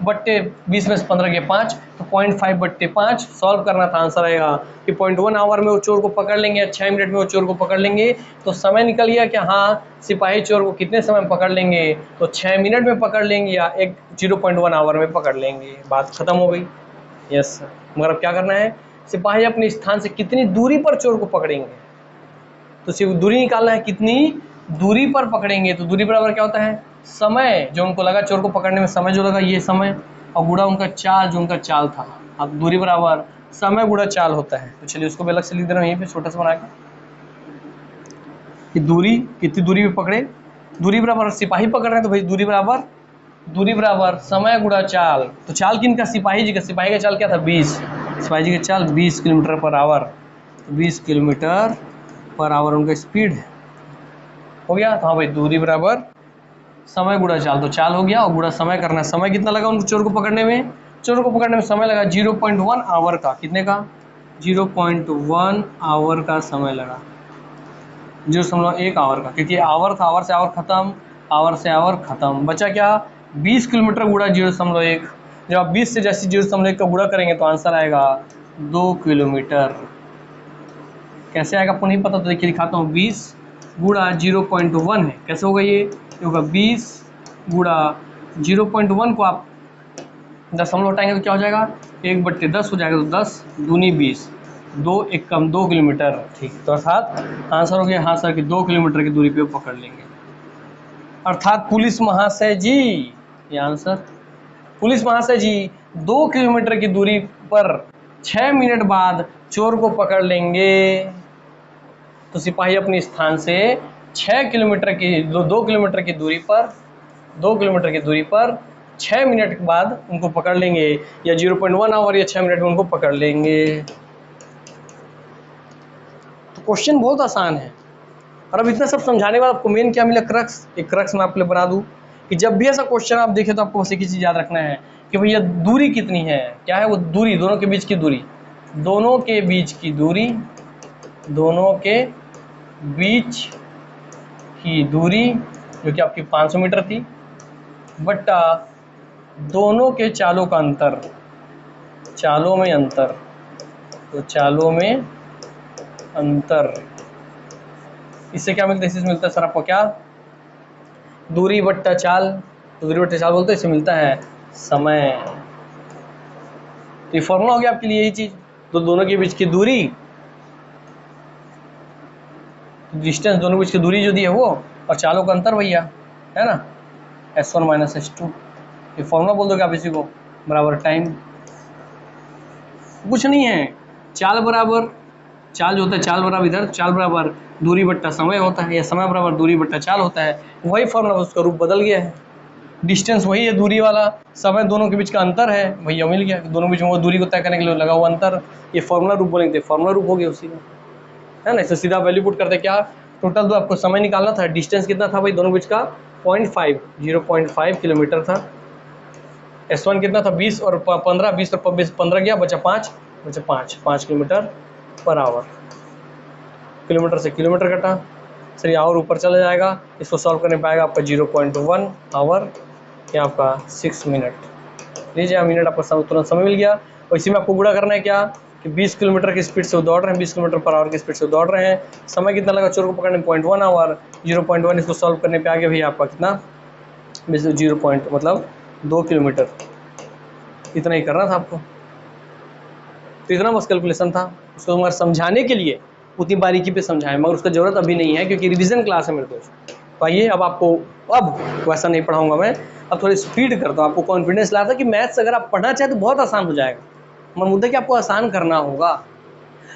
बट्टे 20 में से 15 के 5, तो 0.5 बट्टे 5 सॉल्व करना था, आंसर आएगा कि 0.1 आवर में वो चोर को पकड़ लेंगे, 6 मिनट में वो चोर को पकड़ लेंगे। तो समय निकल गया कि हाँ सिपाही चोर को कितने समय में पकड़ लेंगे, तो 6 मिनट में पकड़ लेंगे या 0.1 आवर में पकड़ लेंगे, बात खत्म हो गई। यस, मगर अब क्या करना है, सिपाही अपने स्थान से कितनी दूरी पर चोर को पकड़ेंगे, तो सिर्फ दूरी निकालना है, कितनी दूरी पर पकड़ेंगे। तो दूरी बराबर क्या होता है? समय जो उनको लगा चोर को पकड़ने में, समय जो लगा ये समय, और गुणा उनका चाल जो उनका चाल था। अब दूरी बराबर समय गुणा चाल होता है। तो चलिए उसको भी अलग से लिख दे रहा हूँ यहीं पे छोटा सा बना के, कि दूरी कितनी दूरी पे पकड़े, दूरी बराबर सिपाही पकड़ रहे हैं तो भाई दूरी बराबर समय गुणा चाल। तो चाल किनका? सिपाही जी का। सिपाही का चाल क्या था? 20। सिपाही जी का चाल 20 kilometre per hour, 20 kilometre per hour उनका स्पीड है, हो गया। तो हाँ भाई दूरी बराबर समय गुणा चाल, तो चाल हो गया और गुणा समय करना है। समय कितना लगा उनको चोर को पकड़ने में? चोर को पकड़ने में समय लगा 0.1 आवर का, कितने का? 0.1 आवर का समय लगा, 0.1 आवर का, क्योंकि आवर था, आवर से आवर खत्म, आवर से आवर खत्म, बचा क्या? 20 किलोमीटर गुणा 0.1। जब आप 20 से जैसे 0.1 का गुणा करेंगे तो आंसर आएगा 2 किलोमीटर। कैसे आएगा आपको नहीं पता तो देखिए दिखाता हूँ। 20 गुणा 0.1 है, कैसे होगा ये होगा 20 गुणा 0.1 को आप दशमलव हटाएंगे तो क्या हो जाएगा 1/10 हो जाएगा, तो 10 दूनी 20, 2 एक कम 2 किलोमीटर। ठीक, तो अर्थात आंसर हो गया हाँ सर कि 2 किलोमीटर की दूरी पे वो पकड़ लेंगे। अर्थात पुलिस महाशय जी, ये आंसर पुलिस महाशय जी 2 किलोमीटर की दूरी पर 6 मिनट बाद चोर को पकड़ लेंगे। तो सिपाही अपने स्थान से 6 किलोमीटर की 2 किलोमीटर की दूरी पर 2 किलोमीटर की दूरी पर 6 मिनट के बाद उनको पकड़ लेंगे, या 0.1 आवर या 6 मिनट में उनको पकड़ लेंगे। तो क्वेश्चन बहुत आसान है। और अब इतना सब समझाने के बाद आपको मेन क्या मिला, क्रक्स। एक क्रक्स मैं आपके लिए बना दूं कि जब भी ऐसा क्वेश्चन आप देखें तो आपको बस एक ही चीज़ याद रखना है कि भैया दूरी कितनी है, क्या है वो दूरी, दोनों के बीच की दूरी, दोनों के बीच की दूरी, दोनों के बीच की दूरी जो कि आपकी 500 मीटर थी, बट्टा दोनों के चालों का अंतर, चालों में अंतर, तो चालों में अंतर, इससे क्या मिलता है, इससे मिलता है सर आपको क्या, दूरी बट्टा चाल, तो दूरी बट्टा चाल बोलते हैं, इससे मिलता है समय। तो ये फॉर्मूला हो गया आपके लिए यही चीज, तो दोनों के बीच की दूरी, डिस्टेंस दोनों के बीच की दूरी जो दी है वो, और चालों का अंतर भैया है ना, S1 माइनस S2, ये फॉर्मूला बोल दोगे आप इसी को, बराबर टाइम। कुछ नहीं है, चाल बराबर, चाल जो होता है चाल बराबर इधर, चाल बराबर दूरी बट्टा समय होता है, या समय बराबर दूरी बट्टा चाल होता है, वही फॉर्मूला, उसका रूप बदल गया है। डिस्टेंस वही है दूरी वाला, समय दोनों के बीच का अंतर है भैया, मिल गया, दोनों के बीच में वो दूरी को तय करने के लिए लगा हुआ अंतर, ये फॉर्मूला रूप बोलेंगे, फॉर्मूला रूप हो गया उसी का, है ना। इससे सीधा वैल्यू पुट करते क्या, टोटल दो आपको समय निकालना था, डिस्टेंस कितना था भाई दोनों के बीच का 0.5 किलोमीटर था, S1 कितना था 20 और 15, 20 और 15 गया, बचा 5 किलोमीटर पर आवर, किलोमीटर से किलोमीटर कटा, सर और ऊपर चला जाएगा, इसको सॉल्व करने पाएगा आपका 0.1 आवर, या आपका 6 मिनट, लीजिए मिनट आपका तुरंत समय मिल गया। और इसी में आपको गुणा करना है क्या कि 20 किलोमीटर की स्पीड से वो दौड़ रहे हैं, 20 किलोमीटर पर आवर की स्पीड से दौड़ रहे हैं, समय कितना लगा चोर को पकड़ने में 0.1 आवर, 0.1 इसको सॉल्व करने पे आ गया भैया आपका कितना, 0 मतलब 2 किलोमीटर, इतना ही करना था आपको। तो इतना बस कैलकुलेशन था, उसको मगर समझाने के लिए उतनी बारीकी पे समझाएं, मगर उसका ज़रूरत अभी नहीं है क्योंकि रिवीजन क्लास है मेरे दोस्त। तो आइए अब आपको, अब वैसा नहीं पढ़ाऊंगा मैं, अब थोड़ी स्पीड करता हूँ, आपको कॉन्फिडेंस लाता कि मैथ्स अगर आप पढ़ना चाहें तो बहुत आसान हो जाएगा, मगर मुद्दा कि आपको आसान करना होगा।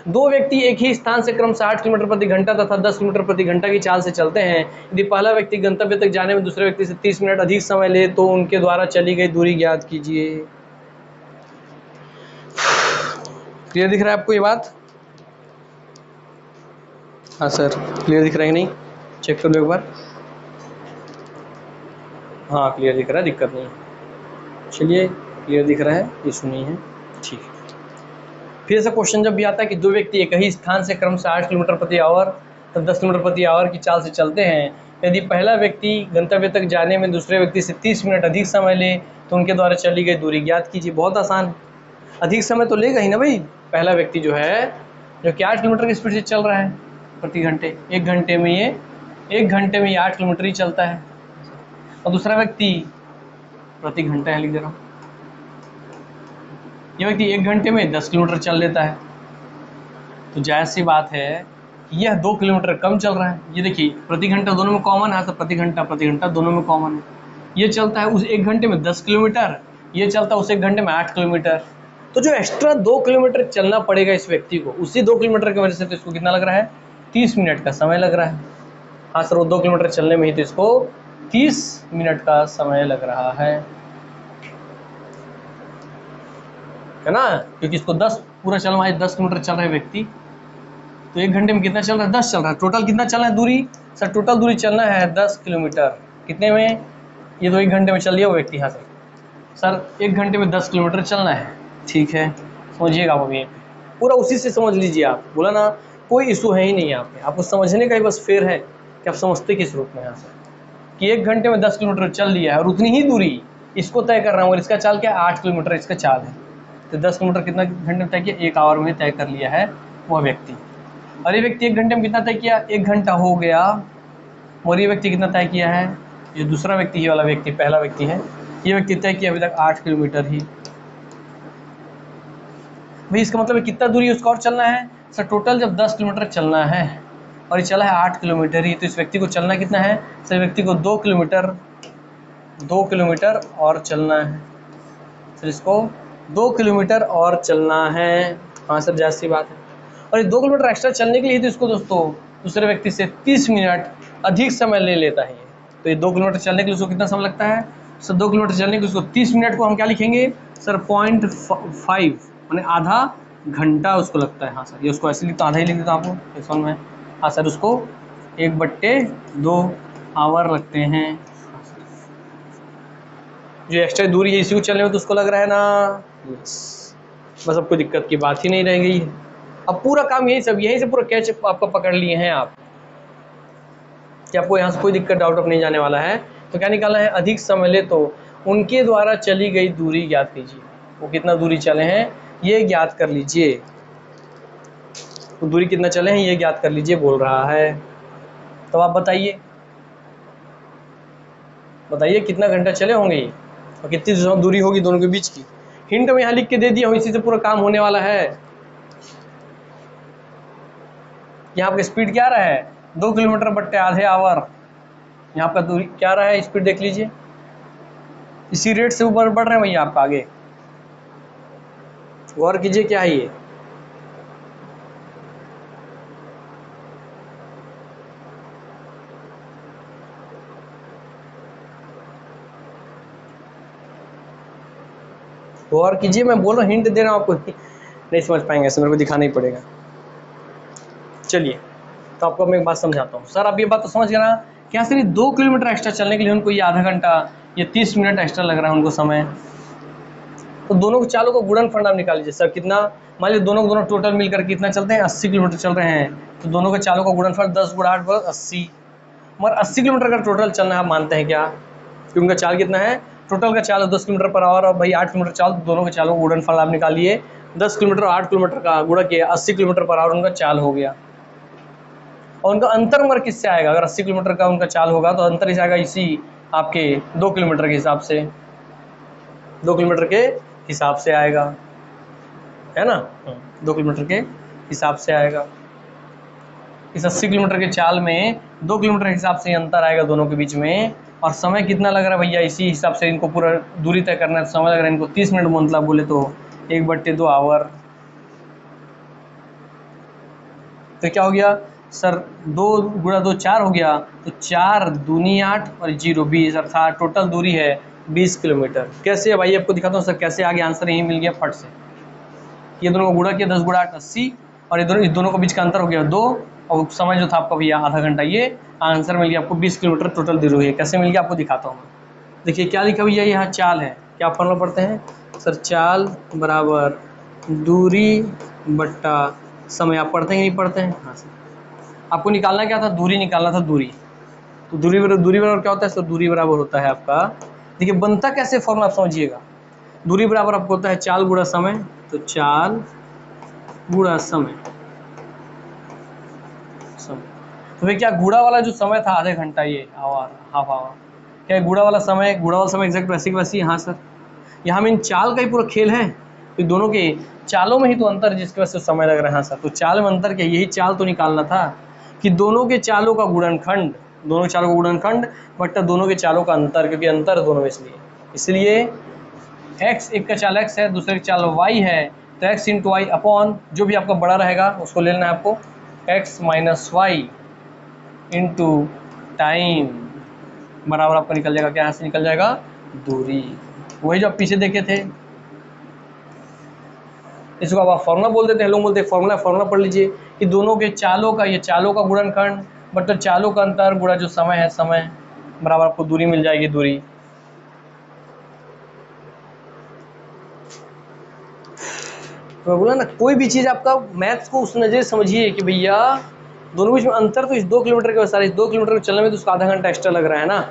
दो व्यक्ति एक ही स्थान से क्रमशः 8 किलोमीटर प्रति घंटा तथा 10 किलोमीटर प्रति घंटा की चाल से चलते हैं। यदि पहला व्यक्ति गंतव्य तक जाने में दूसरे व्यक्ति से 30 मिनट अधिक समय ले तो उनके द्वारा चली गई दूरी ज्ञात कीजिए। क्लियर दिख रहा है आपको ये बात? हाँ सर, क्लियर दिख रहा है कि नहीं, चेक कर लो एक बार। हाँ क्लियर दिख रहा है, दिक्कत नहीं है, चलिए क्लियर दिख रहा है, इशू नहीं है, ठीक है। फिर ऐसा क्वेश्चन जब भी आता है कि दो व्यक्ति एक ही स्थान से क्रमशः 8 किलोमीटर प्रति आवर तथा 10 किलोमीटर प्रति आवर की चाल से चलते हैं, यदि पहला व्यक्ति गंतव्य तक जाने में दूसरे व्यक्ति से 30 मिनट अधिक समय ले तो उनके द्वारा चली गई दूरी ज्ञात कीजिए। बहुत आसान, अधिक समय तो लेगा ही ना भाई, पहला व्यक्ति जो है जो कि 8 किलोमीटर की स्पीड से चल रहा है प्रति घंटे, एक घंटे में ये 8 किलोमीटर ही चलता है, और दूसरा व्यक्ति प्रति घंटा है लिख दे रहा हूँ, ये व्यक्ति एक घंटे में 10 किलोमीटर चल लेता है। तो जायज़ सी बात है कि यह 2 किलोमीटर कम चल रहा है। ये देखिए प्रति घंटा दोनों में कॉमन है, तो प्रति घंटा दोनों में कॉमन है। ये चलता है उस एक घंटे में 10 किलोमीटर, ये चलता है उस एक घंटे में 8 किलोमीटर। तो जो एक्स्ट्रा 2 किलोमीटर चलना पड़ेगा इस व्यक्ति को, उसी 2 किलोमीटर की वजह से तो इसको कितना लग रहा है, 30 मिनट का समय लग रहा है। हाँ सर, वो 2 किलोमीटर चलने में ही तो इसको 30 मिनट का समय लग रहा है ना, क्योंकि इसको 10 पूरा चलना है, 10 किलोमीटर चल रहा है व्यक्ति, तो एक घंटे में कितना चल रहा है, 10 चल रहा है। टोटल कितना चलना है दूरी, सर टोटल दूरी चलना है 10 किलोमीटर, कितने में, ये तो एक घंटे में चल लिया वो व्यक्ति। हाँ सर एक घंटे में 10 किलोमीटर चलना है, ठीक है, समझिएगा आप अभी पूरा उसी से समझ लीजिए आप, बोला ना कोई इशू है ही नहीं यहाँ पे, आपको समझने का ही बस फेर है कि आप समझते किस रूप में यहाँ से, कि एक घंटे में 10 किलोमीटर चल लिया है और उतनी ही दूरी इसको तय कर रहा हूँ, और इसका चाल क्या 8 किलोमीटर इसका चाल है, तो 10 किलोमीटर कितना घंटे में तय किया, 1 आवर में तय कर लिया है वह व्यक्ति। और ये व्यक्ति 1 घंटे में कितना तय किया, 1 घंटा हो गया। और ये व्यक्ति कितना तय किया है, ये दूसरा व्यक्ति, ये वाला व्यक्ति पहला व्यक्ति है, ये व्यक्ति तय किया अभी तक 8 किलोमीटर ही। भाई इसका मतलब कितना दूरी उसको और चलना है सर, टोटल जब 10 किलोमीटर चलना है और ये चला है 8 किलोमीटर ही, तो इस व्यक्ति को चलना कितना है सर, व्यक्ति को 2 किलोमीटर और चलना है सर, इसको 2 किलोमीटर और चलना है। हाँ सर, जाहिर सी बात है। और ये 2 किलोमीटर एक्स्ट्रा चलने के लिए तो इसको दोस्तों दूसरे व्यक्ति से 30 मिनट अधिक समय ले लेता है ये। तो ये 2 किलोमीटर चलने के लिए उसको कितना समय लगता है सर, 2 किलोमीटर चलने के लिए उसको 30 मिनट को हम क्या लिखेंगे सर, 0.5 माने आधा घंटा उसको लगता है। हाँ सर, ये उसको ऐसे लिखता, आधा ही लिख देता आपको इस में। हाँ सर, उसको 1/2 आवर लगते हैं। जो एक्स्ट्रा दूरी है इसी को चलने में तो उसको लग रहा है ना, बस अब कोई दिक्कत की बात ही नहीं रह गई। अब पूरा काम यही सब, यहीं से पूरा कैच आपका पकड़ लिए हैं आप, कि आपको यहाँ से कोई दिक्कत डाउट अप नहीं जाने वाला है। तो क्या निकालना है, अधिक समय ले तो उनके द्वारा चली गई दूरी ज्ञात कीजिए। वो कितना दूरी चले हैं ये ज्ञात कर लीजिए, तो दूरी कितना चले हैं ये ज्ञात कर लीजिए बोल रहा है। तो आप बताइए कितना घंटा चले होंगे ये, और कितनी दूरी होगी दोनों के बीच की। हिंट में यहाँ लिख के दे दिया हूँ, इसी से पूरा काम होने वाला है। यहाँ पे स्पीड क्या रहा है, 2 किलोमीटर बट्टे आधे आवर। यहाँ पर दूरी क्या रहा है, स्पीड देख लीजिए, इसी रेट से ऊपर बढ़ रहे हैं भैया आपका आगे। गौर कीजिए क्या है ये, गौर कीजिए, मैं बोल रहा हूँ हिंट दे रहा हूँ आपको, नहीं समझ पाएंगे ऐसे, मेरे को दिखाना ही पड़ेगा। चलिए, तो आपको मैं एक बात समझाता हूँ सर, आप ये बात तो समझ गए ना, क्या सर 2 किलोमीटर एक्स्ट्रा चलने के लिए उनको ये आधा घंटा, ये 30 मिनट एक्स्ट्रा लग रहा है उनको समय। तो दोनों के चालों का गुणनफल आप निकाल लीजिए सर, कितना, मान लीजिए दोनों टोटल मिलकर कितना चलते हैं, 80 किलोमीटर चल रहे हैं, तो दोनों के चालों का गुणनफल 10 × 8 = 80। मगर 80 किलोमीटर का टोटल चलना है, आप मानते हैं क्या कि उनका चाल कितना है, टोटल का चाल 10 किलोमीटर पर आवर, और भाई 8 किलोमीटर चाल, दोनों के चालों का गुणनफल आप निकालिए, 10 किलोमीटर और 8 किलोमीटर का गुणा किया 80 किलोमीटर पर आवर उनका चाल हो गया। और उनका अंतर मगर किससे आएगा, अगर 80 किलोमीटर का उनका चाल होगा तो अंतर इसे आएगा इसी आपके 2 किलोमीटर के हिसाब से, 2 किलोमीटर के हिसाब से आएगा, है ना, 2 किलोमीटर के हिसाब से आएगा। इस 80 किलोमीटर के चाल में 2 किलोमीटर के हिसाब से अंतर आएगा दोनों के बीच में। और समय कितना लग रहा है भैया, इसी हिसाब से इनको पूरा दूरी तय करना है, समय लग रहा है इनको 30 मिनट, मतलब बोले तो 1/2 आवर। तो क्या हो गया सर, 2 × 2 4 हो गया, तो 4 दूनी 8 और 0 20, अर्थात टोटल दूरी है 20 किलोमीटर। कैसे है भाई, आपको दिखाता हूँ सर कैसे, आगे आंसर यही मिल गया फट से। ये दोनों को गुणा किया, 10 × 8 80, और इस दोनों के बीच का अंतर हो गया 2, और समय जो था आपका भैया आधा घंटा, ये आंसर मिल गया आपको 20 किलोमीटर टोटल दूरी हुई है। कैसे मिल गया आपको दिखाता हूँ। देखिए क्या लिखा भैया, यहाँ चाल है, क्या फॉर्मूला पढ़ते हैं सर, चाल बराबर दूरी बट्टा समय। आप पढ़ते हैं नहीं पढ़ते हैं, हाँ सर। आपको निकालना क्या था, दूरी निकालना था, दूरी। तो दूरी बराबर क्या होता है सर, दूरी बराबर होता है आपका, देखिए बनता कैसे फॉर्मूला आप समझिएगा, दूरी बराबर आपको होता है चाल गुणा समय, तो चाल गुणा समय। तो फिर क्या गुणा वाला जो समय था आधे घंटा, ये आवर, हाफ आवर, क्या गुणा वाला समय एग्जैक्ट वैसे की वैसी। हाँ सर, यहाँ में इन चाल का ही पूरा खेल है, तो दोनों के चालों में ही तो अंतर, जिसकी वजह से समय लग रहा है। हाँ सर, तो चाल में अंतर क्या, यही चाल तो निकालना था कि दोनों के चालों का गुणनखंड, बट दोनों के चालों का अंतर, क्योंकि अंतर दोनों में, इसलिए x, एक का चाल x है, दूसरे का चाल y है, तो x × y अपॉन जो भी आपका बड़ा रहेगा उसको ले लेना है आपको, x - y इंटू टाइम बराबर आपका निकल जाएगा क्या, यहाँ से निकल जाएगा दूरी, वही जो आप पीछे देखे थे। इसको आप फॉर्मूला बोल देते हैं, लोग बोलते हैं फॉर्मूला पढ़ लीजिए कि दोनों के चालों का, ये चालों का गुणनखंड बट तो चालों का अंतर गुणा जो समय है, समय बराबर आपको दूरी मिल जाएगी, दूरी। तो बोला ना, कोई भी चीज़ आपका मैथ्स को उस नज़र समझिए कि भैया दोनों बीच में अंतर तो इस 2 किलोमीटर के सारे, इस 2 किलोमीटर को चलने में तो उसका आधा घंटा एक्स्ट्रा लग रहा है ना।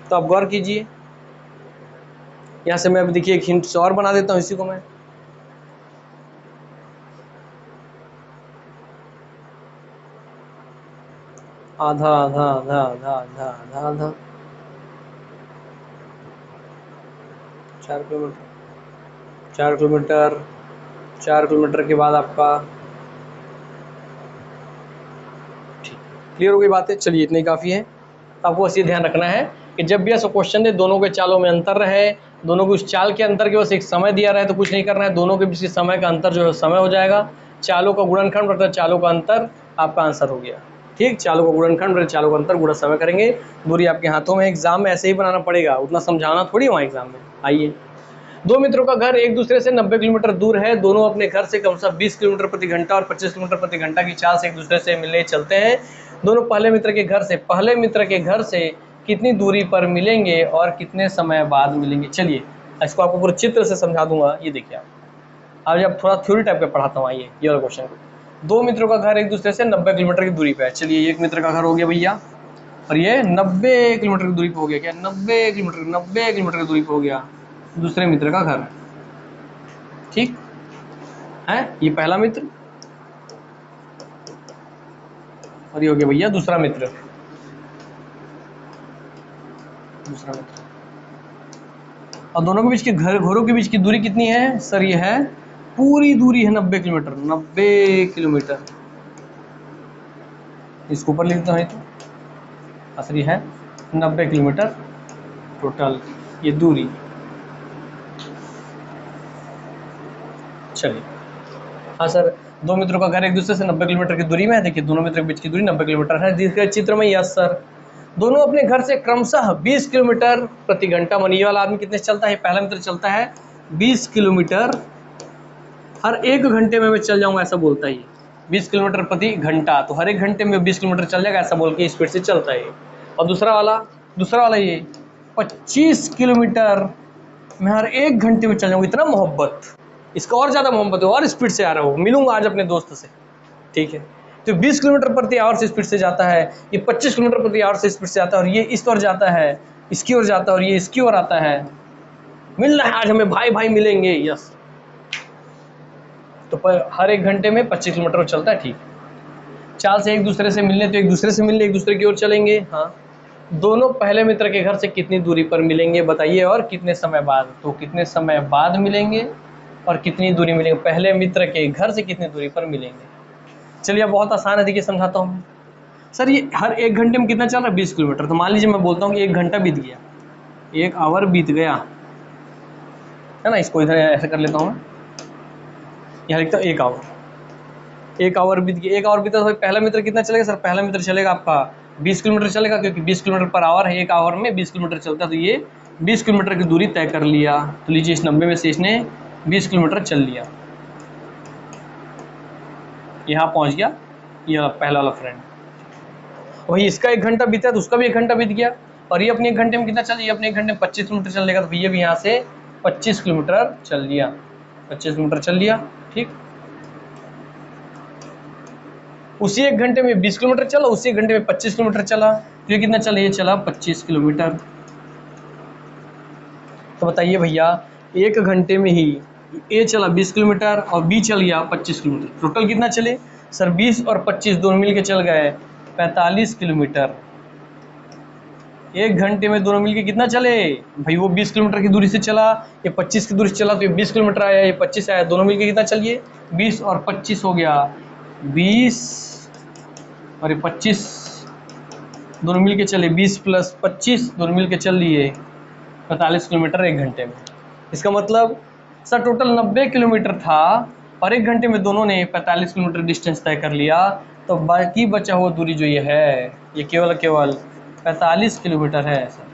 तो आप गौर कीजिए, यहाँ से मैं अब देखिए एक हिंट और बना देता हूँ इसी को मैं। आधा आधा आधा आधा आधा आधा आधा 4 किलोमीटर, 4 किलोमीटर, 4 किलोमीटर के बाद आपका, ठीक, क्लियर हो गई बात है। चलिए इतनी काफ़ी है। आपको बस ये ध्यान रखना है कि जब भी ऐसा क्वेश्चन दे, दोनों के चालों में अंतर रहे, दोनों के उस चाल के अंतर के बस एक समय दिया रहे तो कुछ नहीं करना है, दोनों के बीच समय का अंतर जो है समय हो जाएगा, चालों का गुणनखंड बटा चालों का अंतर, आपका आंसर हो गया। ठीक, चालों का गुणनखंड बटा चालों का अंतर गुणा समय करेंगे, दूरी आपके हाथों में। एग्जाम में ऐसे ही बनाना पड़ेगा, उतना समझाना थोड़ी वहाँ एग्जाम में। आइए, दो मित्रों का घर एक दूसरे से 90 किलोमीटर दूर है, दोनों अपने घर से कम से कम 20 किलोमीटर प्रति घंटा और 25 किलोमीटर प्रति घंटा की चाल से एक दूसरे से मिलने चलते हैं। दोनों पहले मित्र के घर से कितनी दूरी पर मिलेंगे और कितने समय बाद मिलेंगे। चलिए इसको आपको पूरे चित्र से समझा दूंगा। ये देखिए आप, आज आप थोड़ा थ्योरी टाइप का पढ़ाता हूँ। आइए ये वाला क्वेश्चन, दो मित्रों का घर एक दूसरे से 90 किलोमीटर की दूरी पे है। चलिए एक मित्र का घर हो गया भैया, और ये 90 किलोमीटर की दूरी पे हो गया। क्या 90 किलोमीटर की दूरी पे हो गया दूसरे मित्र का घर। ठीक है, ये पहला मित्र, और ये हो गया भैया दूसरा मित्र। और दोनों के बीच के घरों के बीच की दूरी कितनी है सर? ये है पूरी दूरी है 90 किलोमीटर। 90 किलोमीटर, इसको ऊपर लिखता है तो असली है 90 किलोमीटर टोटल ये दूरी। चलिए हाँ सर, दो मित्रों का घर एक दूसरे से 90 किलोमीटर की दूरी में है। देखिए दोनों मित्रों के बीच की दूरी 90 किलोमीटर है, दिख चित्र में। यस सर, दोनों अपने घर से क्रमशः 20 किलोमीटर प्रति घंटा, मन ये वाला आदमी कितने से चलता है? पहला मित्र चलता है 20 किलोमीटर हर 1 घंटे में मैं चल जाऊंगा, ऐसा बोलता है। 20 किलोमीटर प्रति घंटा, तो हर 1 घंटे में 20 किलोमीटर चल जाएगा, ऐसा बोल के स्पीड से चलता है। और दूसरा वाला ये 25 किलोमीटर मैं हर 1 घंटे में चल जाऊंगा। इतना मोहब्बत, इसका और ज़्यादा मोहब्बत है, और स्पीड से आ रहा हो, मिलूंगा आज अपने दोस्त से। ठीक है, तो 20 किलोमीटर प्रति आवर से स्पीड से जाता है, ये 25 किलोमीटर प्रति आवर से स्पीड से आता है, और ये इस ओर जाता है, इसकी ओर जाता है, और ये इसकी ओर आता है। मिलना है आज हमें, भाई भाई मिलेंगे। यस, तो हर 1 घंटे में 25 किलोमीटर चलता है। ठीक, चाल से एक दूसरे से मिलने, तो एक दूसरे से मिलने एक दूसरे की ओर चलेंगे। हाँ, दोनों पहले मित्र के घर से कितनी दूरी पर मिलेंगे बताइए, और कितने समय बाद? तो कितने समय बाद मिलेंगे और कितनी दूरी मिलेंगे, पहले मित्र के घर से कितनी दूरी पर मिलेंगे। चलिए अब बहुत आसान है, देखिए समझाता हूँ। सर ये हर 1 घंटे में कितना चल रहा है? 20 किलोमीटर। तो मान लीजिए मैं बोलता हूँ कि 1 घंटा बीत गया, 1 आवर बीत गया, है ना। इसको इधर ऐसे कर लेता हूँ, यहाँ लिखता हूँ 1 आवर। 1 आवर बीत गया, 1 आवर बीता तो पहला मित्र कितना चलेगा सर? पहला मित्र चलेगा आपका 20 किलोमीटर चलेगा, क्योंकि 20 किलोमीटर पर आवर है, 1 आवर में 20 किलोमीटर चलता है, तो ये 20 किलोमीटर की दूरी तय कर लिया। तो लीजिए इस 90 में से इसने 20 किलोमीटर चल लिया, यहाँ पहुँच गया ये पहला वाला फ्रेंड। वही इसका 1 घंटा बीता तो उसका भी 1 घंटा बीत गया, और ये अपने 1 घंटे में कितना चल, ये अपने 1 घंटे में 25 किलोमीटर चल लेगा, तो भैया भी यहाँ से 25 किलोमीटर चल लिया, 25 किलोमीटर चल लिया। ठीक, उसी 1 घंटे में 20 किलोमीटर चला, उसी 1 घंटे में 25 किलोमीटर चला, तो ये कितना चला? ये चला 25 किलोमीटर। तो बताइए भैया 1 घंटे में ही ए चला 20 किलोमीटर और बी चल गया 25 किलोमीटर, टोटल कितना चले सर? 20 और 25 दोनों मिल के चल गए 45 किलोमीटर। 1 घंटे में दोनों मिलके कितना चले भाई? वो 20 किलोमीटर की दूरी से चला, ये 25 की दूरी से चला, तो ये 20 किलोमीटर आया, ये 25 आया, दोनों मिलके कितना चलिए 20 और 25 हो गया 20, और ये 25 दोनों मिलके चले, 20 प्लस 25 दोनों मिलके चल लिए 45 किलोमीटर 1 घंटे में। इसका मतलब सर टोटल 90 किलोमीटर था, और 1 घंटे में दोनों ने 45 किलोमीटर डिस्टेंस तय कर लिया, तो बाकी बचा हुआ दूरी जो ये है, ये केवल 45 किलोमीटर है सर।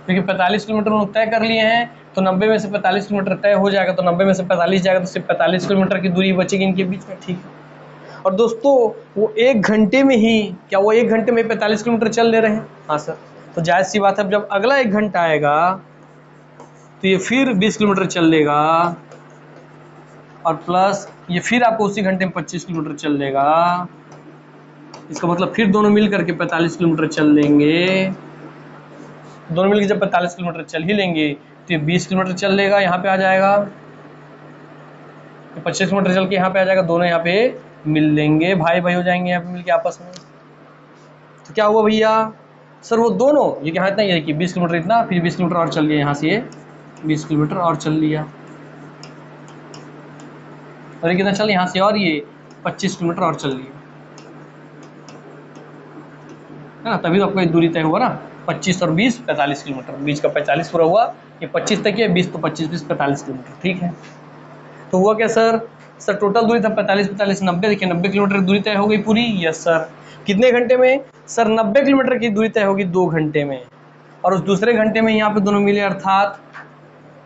क्योंकि 45 किलोमीटर उन्होंने तय कर लिए हैं, तो 90 में से 45 किलोमीटर तय हो जाएगा, तो 90 में से 45 जाएगा, तो सिर्फ 45 किलोमीटर की दूरी बचेगी इनके बीच में। ठीक है, और दोस्तों वो 1 घंटे में ही, क्या वो 1 घंटे में 45 किलोमीटर चल ले रहे हैं? हाँ सर, तो जायज़ सी बात है, जब अगला 1 घंटा आएगा तो ये फिर 20 किलोमीटर चल लेगा, और प्लस ये फिर आपको उसी घंटे में 25 किलोमीटर चल लेगा, इसका मतलब फिर दोनों मिल करके 45 किलोमीटर चल लेंगे। दोनों मिलकर जब 45 किलोमीटर चल ही लेंगे तो ये 20 किलोमीटर चल लेगा, यहाँ पे आ जाएगा। 25 किलोमीटर चल के यहाँ पे आ जाएगा, दोनों यहाँ पे मिल लेंगे, भाई भाई हो जाएंगे यहाँ पे मिलके आपस में। तो क्या हुआ भैया सर, वो दोनों ये क्या इतना, ये कि 20 किलोमीटर इतना, फिर 20 किलोमीटर और चल लिया यहाँ से, ये 20 किलोमीटर और चल लिया, और ये कितना चल यहाँ से, और ये 25 किलोमीटर और चल लिया, है ना। तभी तो आपको एक दूरी तय हुआ ना, 25 और 20 45 किलोमीटर, बीच का 45 पूरा हुआ, ये 25 तक है, 20 तो 25 20 45 किलोमीटर, ठीक है। तो हुआ क्या सर, टोटल दूरी था 45 45 90, देखिए 90 किलोमीटर दूरी तय हो गई पूरी। Yes sir. कितने घंटे में सर, 90 किलोमीटर की दूरी तय होगी 2 घंटे में, और उस दूसरे घंटे में यहाँ पे दोनों मिले, अर्थात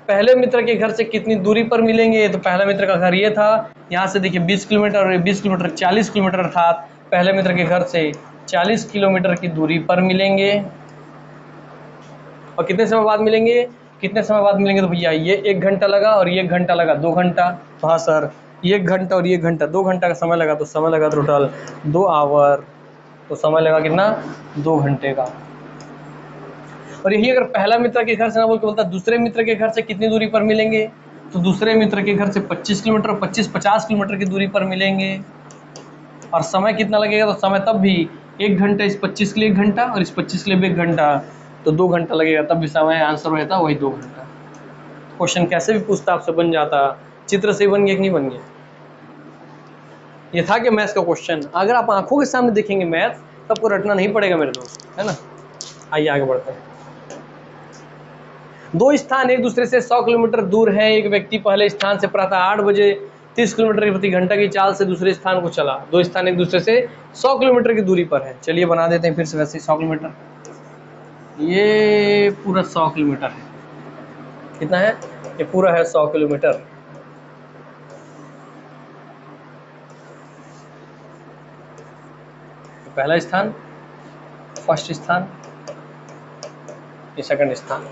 पहले मित्र के घर से कितनी दूरी पर मिलेंगे, तो पहला मित्र का घर ये था, यहाँ से देखिए 20 किलोमीटर और 20 किलोमीटर 40 किलोमीटर, अर्थात पहले मित्र के घर से 40 किलोमीटर की दूरी पर मिलेंगे। और कितने समय बाद मिलेंगे, कितने समय बाद मिलेंगे, तो भैया ये 1 घंटा लगा और ये 1 घंटा लगा, 2 घंटा। तो हाँ सर, ये 1 घंटा और ये 1 घंटा, 2 घंटा का समय लगा, तो समय लगा टोटल 2 आवर, तो समय लगा कितना, 2 घंटे का। और यही अगर पहला मित्र के घर से ना बोल के बोलता दूसरे मित्र के घर से कितनी दूरी पर मिलेंगे, तो दूसरे मित्र के घर से 25 किलोमीटर 50 किलोमीटर की दूरी पर मिलेंगे। और समय कितना लगेगा, तो समय तब भी 1 घंटा, इस 25 के लिए 1 घंटा और इस 25 के लिए भी 1 घंटा, तो 2 घंटा लगेगा, तब भी समय आंसर रहता वही 2 घंटा। क्वेश्चन कैसे भी पूछता आपसे बन जाता, चित्र से बन गया कि नहीं बन गया। ये था कि मैथ्स का क्वेश्चन, अगर आप आंखों के सामने देखेंगे मैथ, तो आपको रटना नहीं पड़ेगा मेरे दोस्त, है ना। आइए आगे बढ़ते हैं। 2 स्थान एक दूसरे से 100 किलोमीटर दूर है। एक व्यक्ति पहले स्थान से प्रातः 8 बजे 30 किलोमीटर प्रति घंटा की चाल से दूसरे स्थान को चला। 2 स्थान एक दूसरे से 100 किलोमीटर की दूरी पर है। चलिए बना देते हैं फिर से वैसे 100 किलोमीटर, ये पूरा 100 किलोमीटर है। कितना है, ये पूरा है 100 किलोमीटर। पहला स्थान, फर्स्ट स्थान, ये सेकंड स्थान।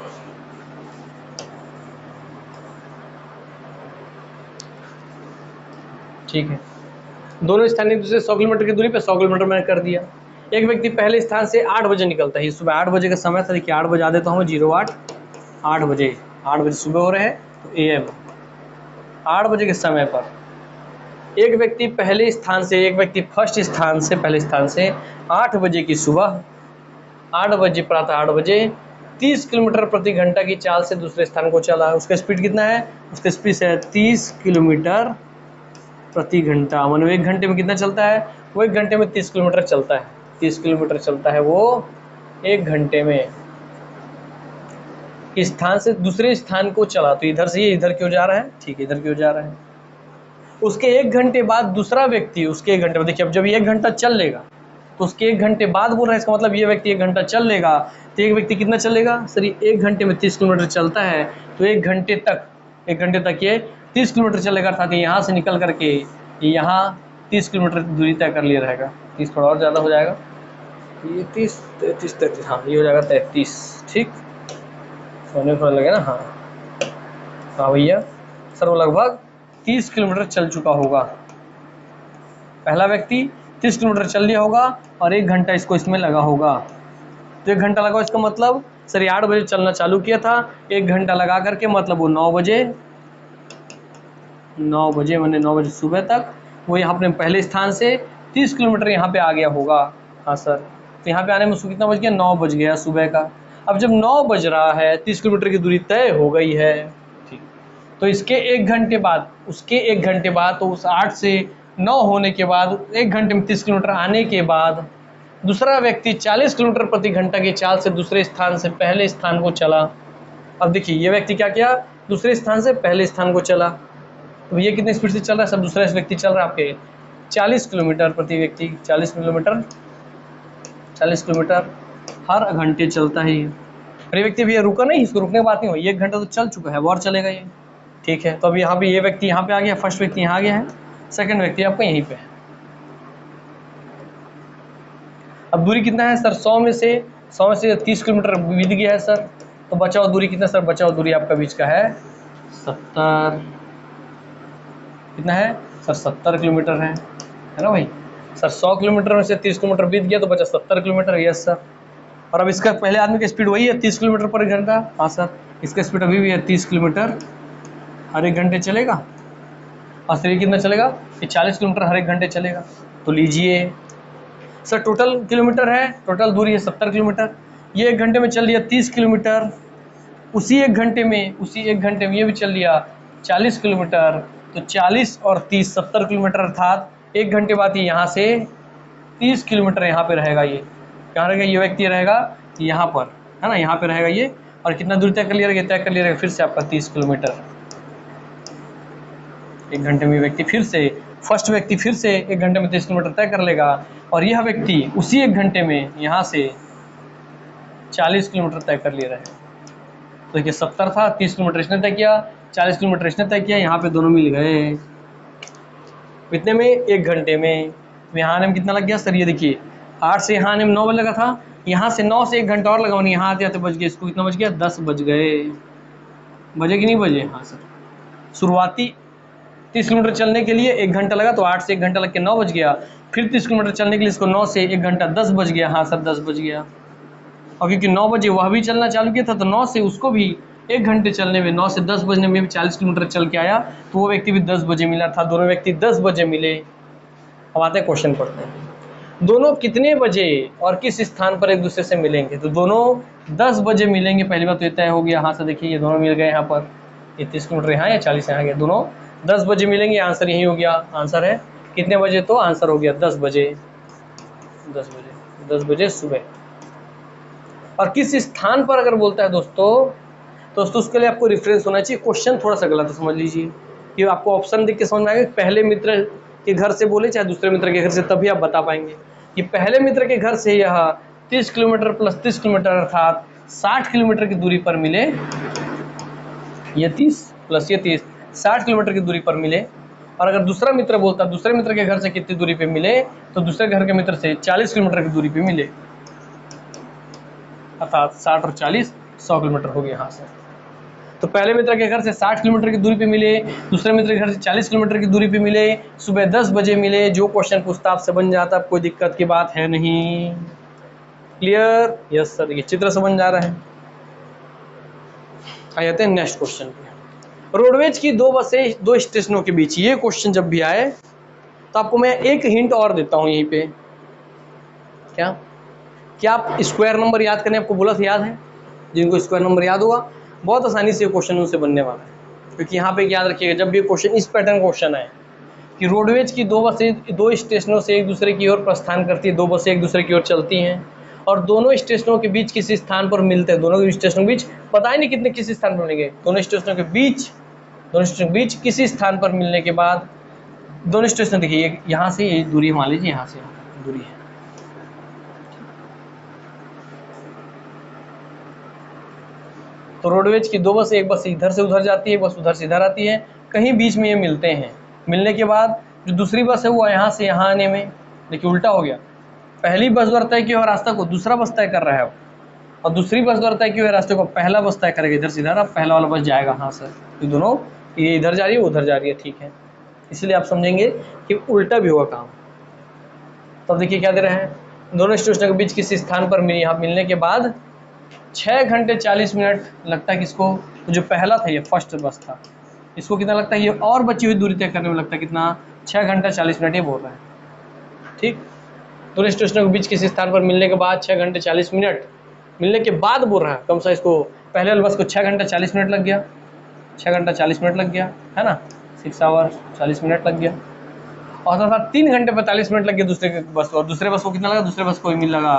ठीक है, दोनों स्थान एक दूसरे 100 किलोमीटर की दूरी पे, 100 किलोमीटर मैंने कर दिया। एक व्यक्ति पहले स्थान से 8 बजे निकलता है, सुबह 8 बजे का समय था, देखिए 8 बजे आ देता हूँ, 08 8 बजे, 8 बजे सुबह हो रहे हैं, तो AM 8 बजे के समय पर एक व्यक्ति पहले स्थान से, एक व्यक्ति फर्स्ट स्थान से, पहले स्थान से 8 बजे की सुबह, 8 बजे प्रातः 8 बजे 30 किलोमीटर प्रति घंटा की चाल से दूसरे स्थान को चला। उसका स्पीड कितना है, उसका स्पीड है 30 किलोमीटर प्रति घंटा, मतलब 1 घंटे में कितना चलता है, वो 1 घंटे में 30 किलोमीटर चलता है, 30 किलोमीटर चलता है वो 1 घंटे में। इस स्थान से दूसरे स्थान को चला, तो इधर से ये इधर क्यों जा रहा है, ठीक है, इधर क्यों जा रहा है। उसके 1 घंटे बाद दूसरा व्यक्ति, उसके 1 घंटे बाद, देखिए अब जब ये 1 घंटा चल लेगा तो उसके 1 घंटे बाद बोल रहा है, इसका मतलब ये व्यक्ति 1 घंटा चल लेगा, तो एक व्यक्ति कितना चलेगा सर, ये 1 घंटे में 30 किलोमीटर चलता है, तो 1 घंटे तक ये 30 किलोमीटर चलेगा, अर्थात यहाँ से निकल करके यहाँ 30 किलोमीटर की दूरी तय कर लिया रहेगा। 30 थोड़ा और ज़्यादा हो जाएगा, ये 30 33 33, हाँ ये हो जाएगा 33, ठीक, सोने थोड़ा लगे ना, हाँ भैया सर, वो लगभग 30 किलोमीटर चल चुका होगा। पहला व्यक्ति 30 किलोमीटर चल लिया होगा और 1 घंटा इसको इसमें लगा होगा, तो 1 घंटा लगा, इसका मतलब सर 8 बजे चलना चालू किया था, 1 घंटा लगा करके, मतलब वो 9 बजे मैंने 9 बजे सुबह तक वो यहाँ अपने पहले स्थान से 30 किलोमीटर यहाँ पे आ गया होगा। हाँ सर, तो यहाँ पे आने में उसको कितना बज गया, 9 बज गया सुबह का। अब जब 9 बज रहा है, 30 किलोमीटर की दूरी तय हो गई है, ठीक, तो इसके 1 घंटे बाद, उसके 1 घंटे बाद, तो उस 8 से 9 होने के बाद 1 घंटे में 30 किलोमीटर आने के बाद दूसरा व्यक्ति 40 किलोमीटर प्रति घंटा की चाल से दूसरे स्थान से पहले स्थान को चला। अब देखिए ये व्यक्ति क्या किया, दूसरे स्थान से पहले स्थान को चला, तो ये कितने स्पीड से चल रहा है सब, दूसरा व्यक्ति चल रहा है आपके 40 किलोमीटर प्रति व्यक्ति, 40 किलोमीटर हर घंटे चलता है ये। अरे व्यक्ति भैया रुका नहीं, इसको रुकने की बात नहीं हुई, 1 घंटा तो चल चुका है, वो और चलेगा ये, ठीक है। तो अब यहाँ पे ये व्यक्ति यहाँ पे आ गया, फर्स्ट व्यक्ति यहाँ आ गया है, सेकंड व्यक्ति आपका यहीं पे है। अब दूरी कितना है सर, 100 में से 30 किलोमीटर बीत गया है सर, तो बचा हुआ दूरी कितना सर, बचा हुआ दूरी आपका बीच का है 70, कितना है सर, 70 किलोमीटर है ना भाई। सर 100 किलोमीटर में से 30 किलोमीटर बीत गया तो बचा 70 किलोमीटर। Yes sir. और अब इसका पहले आदमी की स्पीड वही है 30 किलोमीटर पर घंटा। हाँ सर। इसका स्पीड अभी भी है 30 किलोमीटर हर एक घंटे चलेगा। और सर ये कितना चलेगा, ये 40 किलोमीटर हर एक घंटे चलेगा। तो लीजिए सर टोटल किलोमीटर है, टोटल दूरी है 70 किलोमीटर। ये एक घंटे में चल दिया 30 किलोमीटर, उसी एक घंटे में ये भी चल लिया 40 किलोमीटर। तो 40 और 30 70 किलोमीटर, अर्थात एक घंटे बाद ये यहाँ से 30 किलोमीटर यहाँ पे रहेगा। ये कहाँ रहेगा, ये व्यक्ति रहेगा यहाँ पर, है ना, यहाँ पे रहेगा ये। और कितना दूर तय कर लिया रहेगा, तय कर लिया रहेगा फिर से आपका 30 किलोमीटर। एक घंटे में व्यक्ति फिर से, फर्स्ट व्यक्ति फिर से एक घंटे में 30 किलोमीटर तय कर लेगा। और यह व्यक्ति उसी एक घंटे में यहाँ से 40 किलोमीटर तय कर ले रहा है। तो देखिए 70 था, 30 किलोमीटर इसने तय किया, 40 किलोमीटर इसने तय किया, यहाँ पे दोनों मिल गए। इतने में एक घंटे में। यहाँ आने में कितना लग गया सर, ये देखिए 8 से यहाँ आने में 9 बज लगा था, यहाँ से 9 से एक घंटा और लगा, यहाँ आते आते बज गए, इसको कितना बज गया, 10 बज गए। बजे कि नहीं बजे, हाँ सर। शुरुआती 30 किलोमीटर चलने के लिए 1 घंटा लगा, तो 8 से 1 घंटा लग के 9 बज गया। फिर 30 किलोमीटर चलने के लिए इसको 9 से 1 घंटा 10 बज गया। हाँ सर 10 बज गया। और क्योंकि 9 बजे वह भी चलना चालू किया था, तो 9 से उसको भी 1 घंटे चलने में, 9 से 10 बजने में भी 40 किलोमीटर चल के आया, तो वो व्यक्ति भी 10 बजे मिला था। दोनों व्यक्ति 10 बजे मिले। अब आते हैं क्वेश्चन पढ़ते हैं। दोनों कितने बजे और किस स्थान पर एक दूसरे से मिलेंगे, तो दोनों 10 बजे मिलेंगे। पहली बात तो ये तय हो गया। हाँ सर देखिए ये दोनों मिल गए यहाँ पर, ये 30 किलोमीटर यहाँ या 40 यहाँ गया, दोनों 10 बजे मिलेंगे। आंसर यही हो गया। आंसर है कितने बजे, तो आंसर हो गया 10 बजे। 10 बजे सुबह। और किस स्थान पर अगर बोलता है दोस्तों उसके लिए आपको रेफरेंस होना चाहिए। क्वेश्चन थोड़ा सा गलत है, समझ लीजिए कि आपको ऑप्शन देख के समझ में आएगा कि पहले मित्र के घर से बोले चाहे दूसरे मित्र के घर से, तभी आप बता पाएंगे कि पहले मित्र के घर से यह 30 किलोमीटर प्लस 30 किलोमीटर अर्थात 60 किलोमीटर की दूरी पर मिले। ये 30 प्लस ये 30 60 किलोमीटर की दूरी पर मिले। और अगर दूसरा मित्र बोलता है दूसरे मित्र के घर से कितनी दूरी पे मिले, तो दूसरे घर के मित्र से 40 किलोमीटर की दूरी पे मिले, अर्थात 60 और 40 100 किलोमीटर हो गया। हाँ सर। तो पहले मित्र के घर से 60 किलोमीटर की दूरी पे मिले, दूसरे मित्र के घर से 40 किलोमीटर की दूरी पे मिले, सुबह 10 बजे मिले। जो क्वेश्चन पूछता आपसे बन जाता, कोई दिक्कत की बात है नहीं। क्लियर? Yes sir. ये चित्र समझ आ रहा है। आ जाते हैं नेक्स्ट क्वेश्चन पे। रोडवेज की दो बसें दो स्टेशनों के बीच, ये क्वेश्चन जब भी आए तो आपको मैं एक हिंट और देता हूँ यहीं पे। क्या आप स्क्वायर नंबर याद करने आपको बोला था, याद है? जिनको स्क्वायर नंबर याद होगा बहुत आसानी से क्वेश्चन उनसे बनने वाला है। क्योंकि यहाँ पे याद रखिएगा जब भी क्वेश्चन इस पैटर्न क्वेश्चन आए कि रोडवेज की दो बसें दो स्टेशनों से एक दूसरे की ओर प्रस्थान करती है, दो बसें एक दूसरे की ओर चलती हैं और दोनों स्टेशनों के बीच किसी स्थान पर मिलते हैं। दोनों स्टेशनों के बीच पता ही नहीं कितने किसी स्थान पर मिलेंगे। दोनों स्टेशनों के बीच किसी स्थान पर मिलने के बाद दोनों स्टेशन, देखिए यहाँ से ये दूरी मान लीजिए, यहाँ से दूरी है। तो रोडवेज की दो बस, एक बस इधर से उधर जाती है, एक बस उधर से इधर आती है, कहीं बीच में ये मिलते हैं। मिलने के बाद जो दूसरी बस है वो यहाँ से यहाँ आने में, देखिए उल्टा हो गया। पहली बस द्वारा तय किए हुए रास्ता को दूसरा बस तय कर रहा है और दूसरी बस द्वारा तय किए हुए रास्ते को पहला बस तय करेगा। इधर से इधर, अब पहला वाला बस जाएगा। हाँ सर, तो दोनों, ये इधर जा रही है उधर जा रही है, ठीक है। इसलिए आप समझेंगे कि उल्टा भी होगा काम। तब देखिए क्या दे रहे हैं, दोनों स्टेशनों के बीच किसी स्थान पर मिलने के बाद 6 घंटे 40 मिनट लगता है किसको, तो जो पहला था ये फर्स्ट बस था, इसको कितना लगता है, ये और बची हुई दूरी तय करने में लगता है कितना, 6 घंटा 40 मिनट ये बोल रहा है। ठीक, दोनों स्टेशनों के बीच किसी स्थान पर मिलने के बाद 6 घंटे 40 मिनट मिलने के बाद बोल रहा है। कम से इसको पहले वाले बस को 6 घंटा 40 मिनट लग गया, 6 घंटा 40 मिनट लग गया, है ना, 6 आवर 40 मिनट लग गया। और तथा 3 घंटे 45 मिनट लग गया दूसरे बस को, और दूसरे बस को कितना लगा, दूसरे बस को मिल लगा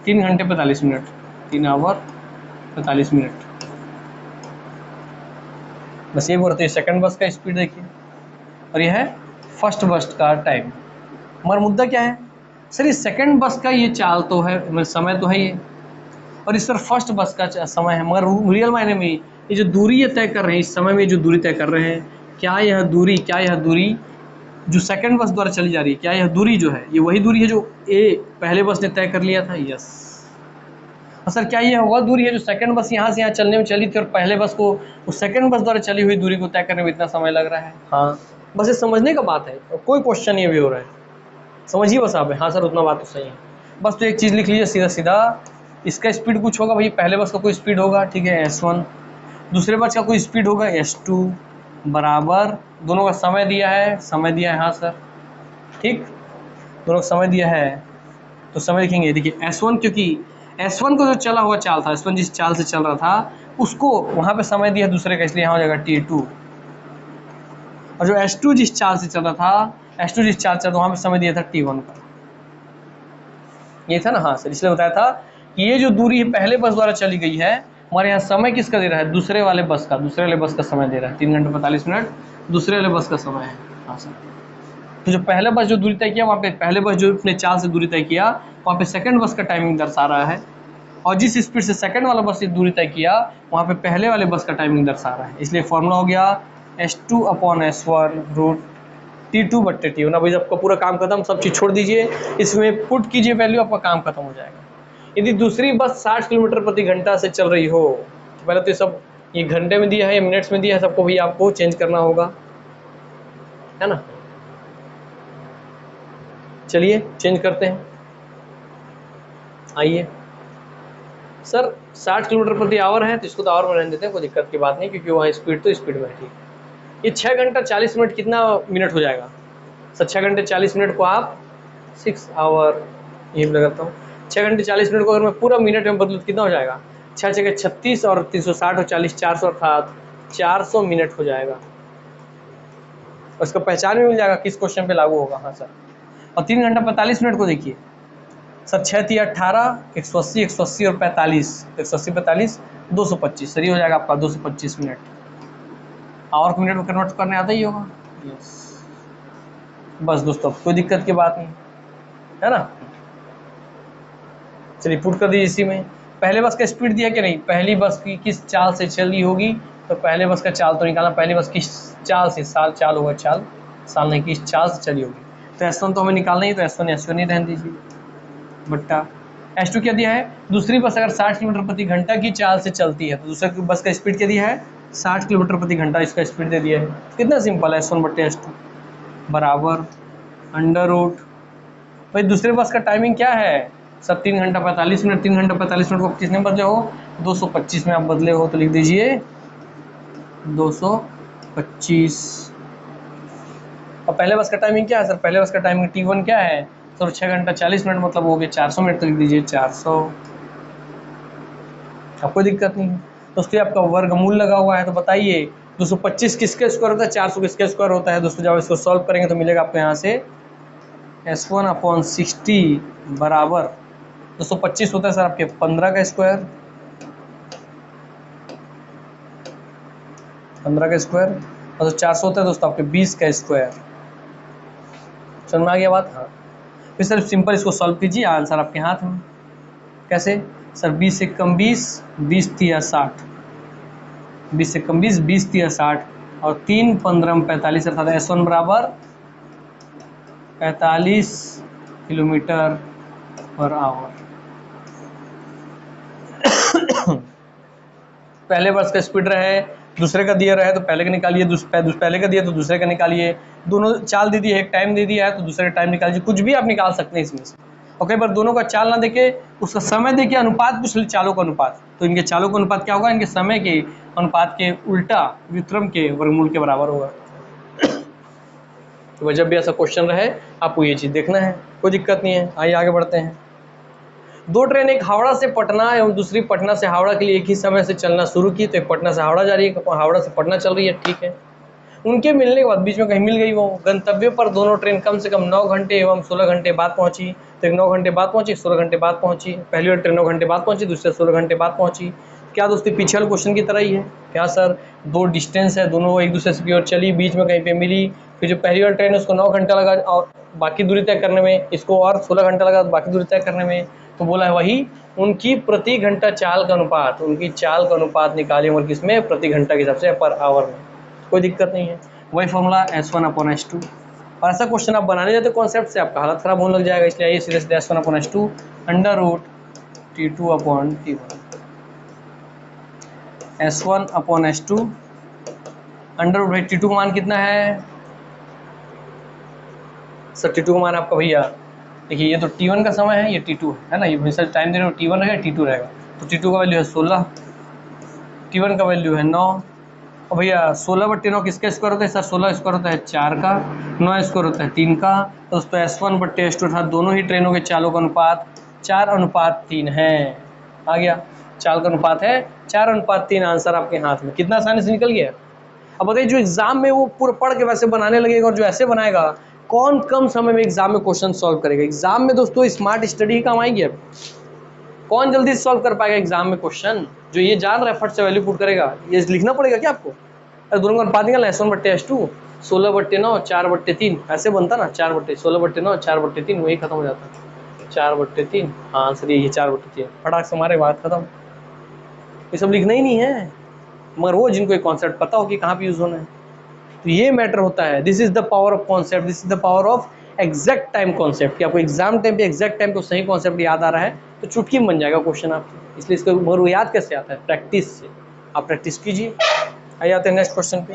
3 घंटे 45 मिनट, 3 आवर 45 मिनट। बस ये बोलते हैं सेकंड बस का स्पीड देखिए, और यह है फर्स्ट बस का टाइम। मगर मुद्दा क्या है सर, ये सेकंड बस का ये चाल तो है, समय तो है ये, और इस सर फर्स्ट बस का समय है, मगर रियल मायने में ये जो दूरी ये तय कर रहे हैं, इस समय में जो दूरी तय कर रहे हैं, क्या यह दूरी जो सेकंड बस द्वारा चली जा रही है, क्या यह दूरी जो है ये वही दूरी है जो पहले बस ने तय कर लिया था? यस। और सर क्या यह वह दूरी है जो सेकंड बस यहाँ से यहाँ चलने में चली थी और पहले बस को उस सेकंड बस द्वारा चली हुई दूरी को तय करने में इतना समय लग रहा है? हाँ, बस ये समझने का बात है, और कोई क्वेश्चन ये भी हो रहा है। समझिए बस आप। हाँ सर उतना बात तो सही है। बस तो एक चीज़ लिख लीजिए सीधा सीधा, इसका स्पीड कुछ होगा भाई, पहले बस का कोई स्पीड होगा, ठीक है S1, दूसरे बस का कोई स्पीड होगा S2, बराबर दोनों का समय दिया है, समय दिया है हाँ सर, ठीक, दोनों का समय दिया है तो समय लिखेंगे। देखिए S1, क्योंकि S1 को जो चला हुआ चाल था, S1 जिस चाल से चल रहा था उसको वहाँ पे समय दिया दूसरे का, इसलिए यहाँ हो जाएगा T2। और जो S2 जिस चाल से चल रहा था, S2 जिस चाल से वहाँ पे समय दिया था T1 का, ये था ना हाँ सर, इसलिए बताया था कि ये जो दूरी पहले बस द्वारा चली गई है, हमारे यहाँ समय किसका दे रहा है, दूसरे वाले बस का, दूसरे वाले बस का समय दे रहा है 3 घंटे 45 मिनट, दूसरे वाले बस का समय है हाँ सर। तो जो पहले बस जो दूरी तय किया वहाँ पे, पहले बस जो अपने चाल से दूरी तय किया वहाँ पे सेकंड बस का टाइमिंग दर्शा रहा है, और जिस स्पीड से सेकंड वाला बस से दूरी तय किया वहाँ पे पहले वाले बस का टाइमिंग दर्शा रहा है, इसलिए फॉर्मूला हो गया S2/S1 रूट T2/T1। अब आपका पूरा काम खत्म, सब चीज़ छोड़ दीजिए, इसमें पुट कीजिए वैल्यू, आपका काम खत्म हो जाएगा। यदि दूसरी बस 60 किलोमीटर प्रति घंटा से चल रही हो, तो पहले तो ये सब ये घंटे में दिया है या मिनट्स में दिया है, सबको भी आपको चेंज करना होगा, है ना। चलिए चेंज करते हैं, आइए सर 60 किलोमीटर प्रति आवर है तो इसको तो आवर में रहने देते हैं, कोई दिक्कत की बात नहीं, क्योंकि वहाँ स्पीड तो स्पीड में है, ठीक। ये 6 घंटा 40 मिनट कितना मिनट हो जाएगा सर, 6 घंटे 40 मिनट को आप 6 आवर यही लगाता हूँ, 6 घंटे 40 मिनट को अगर मैं पूरा मिनट में बदलूँ तो कितना हो जाएगा, 6 छः 36 और 360 और 40 400 अर्थात 400 मिनट हो जाएगा। उसका पहचान भी मिल जाएगा किस क्वेश्चन पे लागू होगा हाँ सर। और 3 घंटा 45 मिनट को देखिए सर, 6 3 18 180 180 और 45 180 45 225 सही हो जाएगा आपका 225 मिनट। आवर को मिनट में कन्वर्ट करने आता ही होगा, यस। बस दोस्तों कोई दिक्कत की बात नहीं है ना। चलिए पुट कर दीजिए इसी में, पहले बस का स्पीड दिया कि नहीं, पहली बस की किस चाल से चली होगी, तो पहले बस का चाल तो निकालना, पहली बस किस चाल से, चाल होगा, साल नहीं, किस चाल से चली होगी, तो S1 तो हमें निकालना ही, तो S1 ही रहने दीजिए बट्टा S2 क्या दिया है, दूसरी बस अगर 60 किलोमीटर प्रति घंटा की चाल से चलती है तो दूसरी बस का स्पीड क्या दिया है 60 किलोमीटर प्रति घंटा, इसका स्पीड दे दिया है। कितना सिंपल है, S1/S2 बराबर अंडर रूट, भाई दूसरे बस का टाइमिंग क्या है सर 3 घंटा 45 मिनट, 3 घंटा 45 मिनट को किसने बदले हो 225 में आप बदले हो, तो लिख दीजिए 225। और पहले बस का टाइमिंग क्या है सर, पहले बस का टाइमिंग T1 क्या है सर, 6 घंटा 40 मिनट मतलब हो गए 400 मिनट, तो लिख दीजिए 400। अब कोई दिक्कत नहीं है दोस्तों, आपका वर्गमूल लगा हुआ है, तो बताइए 225 किसके स्क्वायर होता है, 400 किसके स्क्वायर होता है दोस्तों। जब इसको सॉल्व करेंगे तो मिलेगा आपको यहाँ से S1/60 बराबर 225 होता है सर आपके 15 का स्क्वायर, 15 का स्क्वायर, और 400 होता है दोस्तों आपके 20 का स्क्वायर। समझ में आ गया बात, हाँ। फिर सर सिंपल इसको सॉल्व कीजिए, आंसर आपके हाथ में। कैसे सर, 20 से कम 20, 20 तिया 60, 20 से कम 20, 20 तिया 60, और 3 15 45 अर्थात S1 बराबर 45 किलोमीटर पर आवर। पहले बस का स्पीड रहे, दूसरे का दिया रहे तो पहले का निकालिए, पहले का दिया तो दूसरे का निकालिए, दोनों चाल दे दी है, एक टाइम दे दिया है तो दूसरे का टाइम निकालिए, कुछ भी आप निकाल सकते हैं इसमें से। और कई बार दोनों का चाल ना देके उसका समय देके अनुपात पूछ ली, चालों का अनुपात, तो इनके चालों का अनुपात क्या होगा, इनके समय के अनुपात के उल्टा व्युत्क्रम के वर्गमूल के बराबर होगा। तो जब भी ऐसा क्वेश्चन रहे आपको ये चीज़ देखना है, कोई दिक्कत नहीं है। आइए आगे बढ़ते हैं। दो ट्रेन, एक हावड़ा से पटना एवं दूसरी पटना से हावड़ा के लिए एक ही समय से चलना शुरू की, तो एक पटना से हावड़ा जा रही है, हावड़ा से पटना चल रही है, ठीक है। उनके मिलने के बाद बीच में कहीं मिल गई, वो गंतव्य पर दोनों ट्रेन कम से कम 9 घंटे एवं 16 घंटे बाद पहुंची, तो एक 9 घंटे बाद पहुंची, 16 घंटे बाद पहुंची, पहली वाली ट्रेन 9 घंटे बाद पहुंची, दूसरे 16 घंटे बाद पहुंची। क्या दोस्तों पीछे वाले क्वेश्चन की तरह ही है क्या सर, दो डिस्टेंस है, दोनों एक दूसरे की ओर चली, बीच में कहीं पे मिली, फिर जो पहली वाली ट्रेन है उसको 9 घंटा लगा और बाकी दूरी तय करने में, इसको और 16 घंटा लगा बाकी दूरी तय करने में, तो बोला है वही उनकी प्रति घंटा चाल का अनुपात, उनकी चाल का अनुपात निकाले और किसमें, प्रति घंटा के हिसाब से पर आवर में, कोई दिक्कत नहीं है। वही फॉर्मूला S1/S2। और ऐसा क्वेश्चन आप बनाने जाते कॉन्सेप्ट से आपका हालत खराब होने लग जाएगा, इसलिए आइए सीधे सीधे S1/S2 under root T2/T1, S1/S2 under root T2 मान कितना है सर T2 का मान आपका भैया देखिए, ये तो T1 का समय है, ये T2 है ना, ये हमेशा टाइम दे रहे हो, T1 रहेगा T2 रहेगा, तो T2 का वैल्यू है 16, T1 का वैल्यू है 9। और भैया 16/9 किसका स्क्वायर होता है सर? 16 स्क्वायर होता है 4 का, 9 स्क्वायर होता है 3 का, तो दोस्तों S1/S2 अर्थात दोनों ही ट्रेनों के चालों का अनुपात 4:3 है। आ गया, चाल का अनुपात है 4:3, आंसर आपके हाथ में, कितना आसानी से निकल गया। अब बताइए, जो एग्जाम में वो पूरा पढ़ के वैसे बनाने लगेगा और जो ऐसे बनाएगा, कौन कम समय में एग्जाम में क्वेश्चन सॉल्व करेगा? एग्जाम में दोस्तों स्मार्ट स्टडी काम आएगी। अब कौन जल्दी से सॉल्व कर पाएगा एग्जाम में क्वेश्चन? जो ये जान रहा है फट से वैल्यू पुट करेगा। ये लिखना पड़ेगा क्या आपको? अरे दोनों का अनुपात निकालना, S1/S2 16/9 4/3, ऐसे बनता ना, 16/9 4/3, वही खत्म हो जाता, 4/3। हाँ आंसर ये 4/3, फटाक से हमारे बात खत्म। ये सब लिखना ही नहीं है, मगर वो जिनको एक कॉन्सेप्ट पता हो कि कहाँ पे यूज होना है, तो ये मैटर होता है। This is the power of concept, this is the power of exact time concept, कि आपको एग्जाम टाइम पे एग्जैक्ट टाइम पे सही कॉन्सेप्ट याद आ रहा है तो चुटकी में बन जाएगा क्वेश्चन आपको। इसलिए इसको मगर वो याद कैसे आता है? प्रैक्टिस से। आप प्रैक्टिस कीजिए। आइए आते हैं नेक्स्ट क्वेश्चन पे।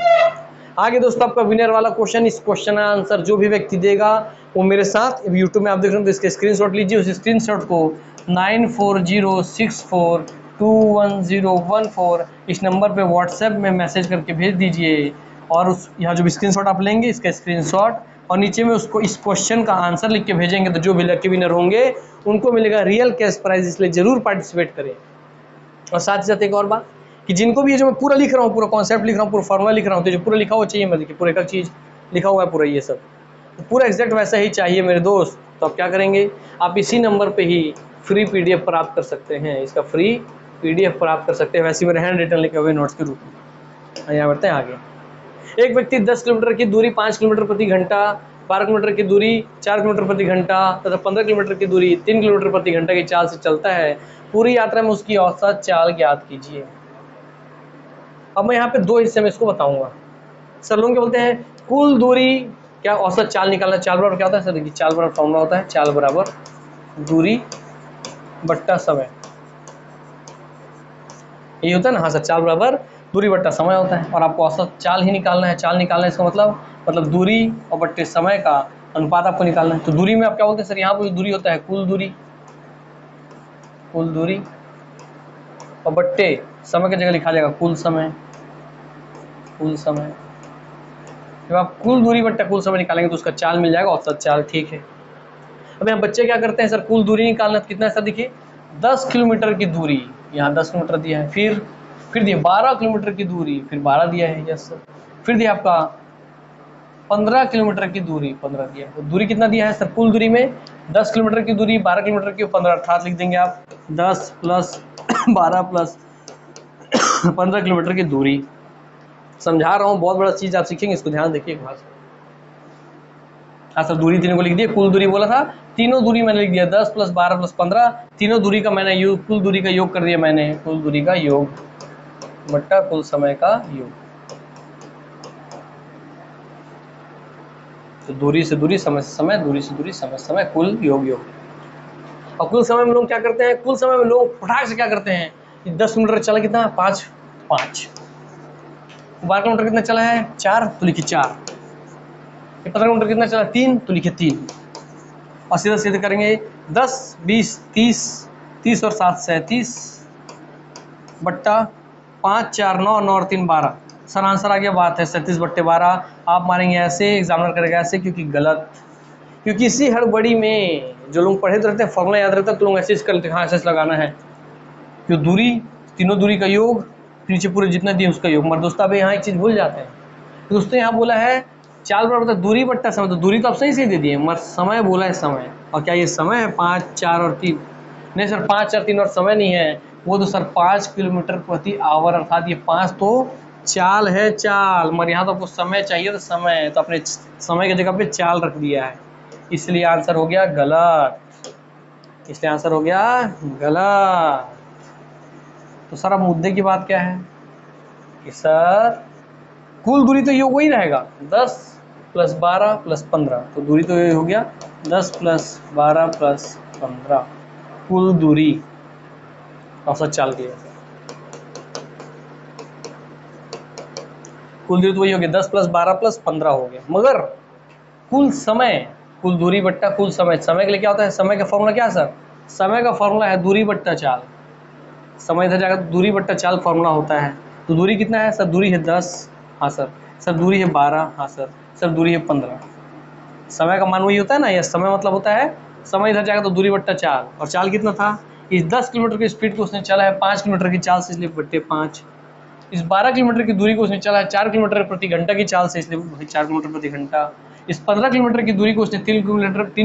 आगे दोस्तों आपका विनर वाला क्वेश्चन, इस क्वेश्चन का आंसर जो भी व्यक्ति देगा वो मेरे साथ यूट्यूब में आप देख रहे हो तो इसके स्क्रीनशॉट लीजिए, उस स्क्रीनशॉट को 9406421014 इस नंबर पे व्हाट्सएप में मैसेज करके भेज दीजिए। और उस यहाँ जो भी स्क्रीनशॉट आप लेंगे इसका स्क्रीनशॉट और नीचे में उसको इस क्वेश्चन का आंसर लिख के भेजेंगे, तो जो भी लकी विनर होंगे उनको मिलेगा रियल कैश प्राइज, इसलिए जरूर पार्टिसिपेट करें। और साथ ही साथ एक और बात कि जिनको भी ये जो मैं पूरा लिख रहा हूँ, पूरा कॉन्सेप्ट लिख रहा हूँ, पूरा फॉर्मूला लिख रहा हूँ, तो जो पूरा लिखा हुआ चाहिए, मैं देखिए पूरा एक चीज़ लिखा हुआ है पूरा, ये सब तो पूरा एग्जैक्ट वैसा ही चाहिए मेरे दोस्त। तो आप क्या करेंगे, आप इसी नंबर पे ही फ्री PDF प्राप्त कर सकते हैं, इसका फ्री PDF प्राप्त कर सकते हैं, वैसे मेरे हैंड रिटन लिखे हुए नोट्स के रूप में। यहाँ बढ़ते हैं आगे। एक व्यक्ति 10 किलोमीटर की दूरी 5 किलोमीटर प्रति घंटा, 12 किलोमीटर की दूरी 4 किलोमीटर प्रति घंटा तथा 15 किलोमीटर की दूरी 3 किलोमीटर प्रति घंटा की चाल से चलता है। पूरी यात्रा में उसकी औसत चाल ज्ञात कीजिए। अब मैं यहाँ पे दो हिस्से में इसको बताऊंगा। सर लोग क्या बोलते हैं, कुल दूरी क्या औसत चाल निकालना, चाल बराबर क्या होता है सर? देखिए चाल बराबर फॉर्मूला होता है, चाल बराबर दूरी बट्टा समय, ये होता है ना। हाँ सर, चाल बराबर दूरी बट्टा समय होता है, और आपको औसत चाल ही निकालना है। चाल निकालना है इसका मतलब दूरी और बट्टे समय का अनुपात आपको निकालना है। तो दूरी में आप क्या बोलते हैं सर? यहाँ पर दूरी होता है कुल दूरी, कुल दूरी, और बट्टे समय की जगह लिखा जाएगा कुल समय, कुल समय। जब आप कुल दूरी बट्टा कुल समय निकालेंगे तो उसका चाल मिल जाएगा, औसत चाल, ठीक है। अब यहाँ बच्चे क्या करते हैं सर, कुल दूरी निकालना, तो कितना है सर? देखिए 10 किलोमीटर की दूरी, यहाँ 10 किलोमीटर दिया है, फिर दिया 12 किलोमीटर की दूरी, फिर 12 दिया है, यस सर। फिर दिया आपका 15 किलोमीटर की दूरी, 15 दिया है। तो दूरी कितना दिया है सर? कुल दूरी में 10 किलोमीटर की दूरी, 12 किलोमीटर की, 15, अर्थात लिख देंगे आप 10 + 12 + 15 किलोमीटर की दूरी। समझा रहा हूँ, बहुत बड़ा चीज आप सीखेंगे, इसको ध्यान देखिए एक बार। हाँ सर, दूरी तीनों को लिख दिए, कुल दूरी बोला था, तीनों दूरी मैंने लिख दिया, 10 + 12 + 15, तीनों दूरी का मैंने योग, कुल दूरी का योग कर दिया मैंने, कुल दूरी का योग बट्टा कुल समय का योग। तो दूरी से दूरी, समय से समय, दूरी से दूरी, समय से समय, कुल योग। और कुल समय में लोग क्या करते हैं, कुल समय में लोग फटाक से क्या करते हैं, 10 किलोमीटर चला कितना, 5, 12 किलोमीटर कितना चला है, 4, तो लिखिए 4, 15 किलोमीटर कितना चला, 3, तो लिखिए 3, और सीधा सीधे करेंगे 10, 20, 30, 30 और 7 37 बट्टा 5, 4, 9, 9 और 3 12। सर आंसर आ गया, बात है 37/12। आप मारेंगे ऐसे, एग्जामिनर करेगा ऐसे, क्योंकि गलत, क्योंकि इसी हड़बड़ी में जो लोग पढ़े तो रहते हैं, फॉर्मूला याद रहता है, तो लोग ऐसे कर लेते हैं, हाँ ऐसे लगाना है, क्यों दूरी, तीनों दूरी का योग, नीचे पूरे जितना दिए उसका योग। मगर दोस्तों अब यहाँ एक चीज़ भूल जाते हैं, दोस्तों यहाँ बोला है चाल बराबर होता है दूरी बट्टा समय, तो दूरी तो आप सही दे दिए, मगर समय बोला है समय, और क्या ये समय है 5, 4 और 3? नहीं सर, 5, 4, 3 और समय नहीं है, वो तो सर 5 किलोमीटर प्रति आवर, अर्थात ये 5 तो चाल है, चाल, मगर यहाँ तो आपको समय चाहिए, तो समय, तो अपने समय की जगह पे चाल रख दिया है, इसलिए आंसर हो गया गलत, इसलिए आंसर हो गया गलत। तो सर अब मुद्दे की बात क्या है कि सर कुल दूरी तो ये वही रहेगा, 10 + 12 + 15, तो दूरी तो ये हो गया 10 + 12 + 15, कुल दूरी औसत चाल की, कुल दूरी तो वही हो गया, 10 + 12 + 15 हो गया, मगर कुल समय कुल दूरी बट्टा कुल समय। समय के लिए क्या होता है, समय का फॉर्मूला क्या है सर, समय का फॉर्मूला है दूरी बट्टा चाल। समय इधर जाएगा तो दूरी बट्टा चाल फॉर्मूला होता है। तो दूरी कितना है सर, दूरी है 10, हाँ सर। सर दूरी है 12, हाँ सर। सर दूरी है 15। समय का मान वही होता है ना, यह समय मतलब होता है समय इधर जाएगा तो दूरी बट्टा चाल, और चाल कितना था, इस 10 किलोमीटर की स्पीड को उसने चला है 5 किलोमीटर की चाल से, इसलिए बट्टे 5। इस 12 किलोमीटर की दूरी को उसने चला है 4 किलोमीटर प्रति घंटा की चाल से, इसलिए 4 किलोमीटर प्रति घंटा। इस 15 किलोमीटर की दूरी को उसने 3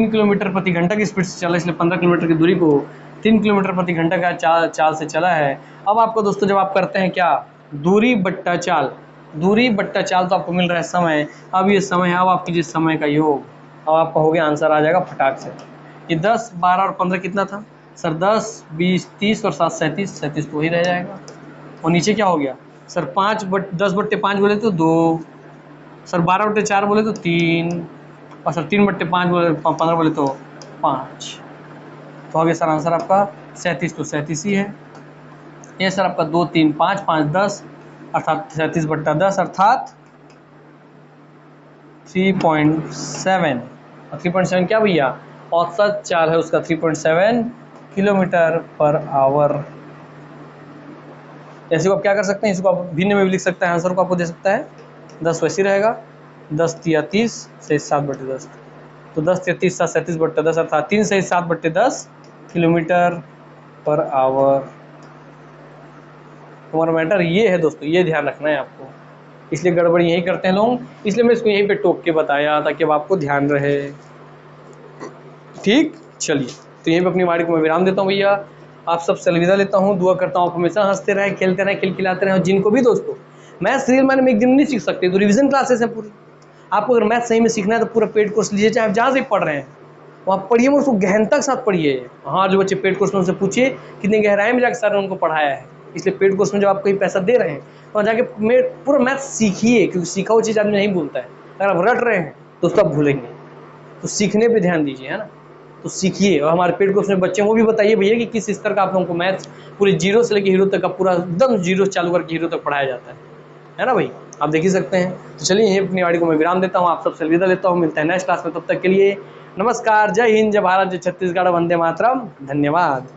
किलोमीटर प्रति घंटा की स्पीड से चला, इसलिए 15 किलोमीटर की दूरी को 3 किलोमीटर प्रति घंटा का चाल से चला है। अब आपको दोस्तों जब आप करते हैं क्या, दूरी बट्टा चाल, दूरी बट्टा चाल, तो आपको मिल रहा है समय। अब ये समय है, अब आप कीजिए समय का योग, अब आपका हो गया, आंसर आ जाएगा फटाक से। ये 10, 12 और 15 कितना था सर, 10, 20, 30 और 7 37, 37 तो वही रह जाएगा। और नीचे क्या हो गया सर, 10/5 बोले तो 2, सर 12/4 बोले तो 3, और सर 3/5 बोले 15 बोले तो 5। तो हो गया सर आंसर आपका 37, तो 37 ही है। ये सर आपका 2, 3, 5, 5, 10 अर्थात 37/10 अर्थात 3.7। और 3.7 क्या भैया, औसत चाल है उसका 3.7 किलोमीटर पर आवर। ऐसे को आप क्या कर सकते हैं, इसको आप भिन्न में भी लिख सकते हैं, आंसर को आपको दे सकता है 10 वैसे रहेगा, 10 या 30 से 7/10, तो 10 या 30 7 37/10 अर्थात 3 से 7/10 किलोमीटर पर आवर। हमारा मैटर ये है दोस्तों, ये ध्यान रखना है आपको, इसलिए गड़बड़ यही करते हैं लोग, इसलिए मैं इसको यहीं पे टोक के बताया ताकि अब आपको ध्यान रहे। ठीक, चलिए तो यहीं पे अपनी वाणी को मैं विराम देता हूँ भैया, आप सबसे अलविदा लेता हूँ। दुआ करता हूँ आप हमेशा हंसते रहें, खेलते रहें, खिलखिलाते रहें। जिनको भी दोस्तों मैथ्स रियल मायने में एक दिन नहीं सीख सकते, तो रिवीजन क्लासेस है पूरी। आपको अगर मैथ सही में सीखना है तो पूरा पेड कोर्स लीजिए, चाहे आप जहाँ से पढ़ रहे हैं वहाँ पढ़िए, उसको गहनता के साथ पढ़िए। हाँ, जो बच्चे पेड कोर्स में उनसे पूछिए कितनी गहराई में जाकर सर ने उनको पढ़ाया है। इसलिए पेड कोर्स में जब आप कहीं पैसा दे रहे हैं तो जाके पूरा मैथ सीखिए, क्योंकि सीखा हुआ चीज़ आदमी नहीं भूलता है। अगर आप रट रहे हैं तो उसको आप भूलेंगे, तो सीखने पे ध्यान दीजिए, है ना। तो सीखिए, और हमारे पेड कोर्स में बच्चों को भी बताइए भैया कि किस स्तर का आप लोगों को मैथ्स पूरे जीरो से लेकर हीरो तक का पूरा एकदम जीरो चालू करके हीरो तक पढ़ाया जाता है ना भाई, आप देख ही सकते हैं। तो चलिए यहीं अपनी वाणी को मैं विराम देता हूँ, आप सबसे अलविदा लेता हूँ, मिलते हैं नेक्स्ट क्लास में, तब तक के लिए नमस्कार, जय हिंद, जय भारत, जय छत्तीसगढ़, वंदे मातरम, धन्यवाद।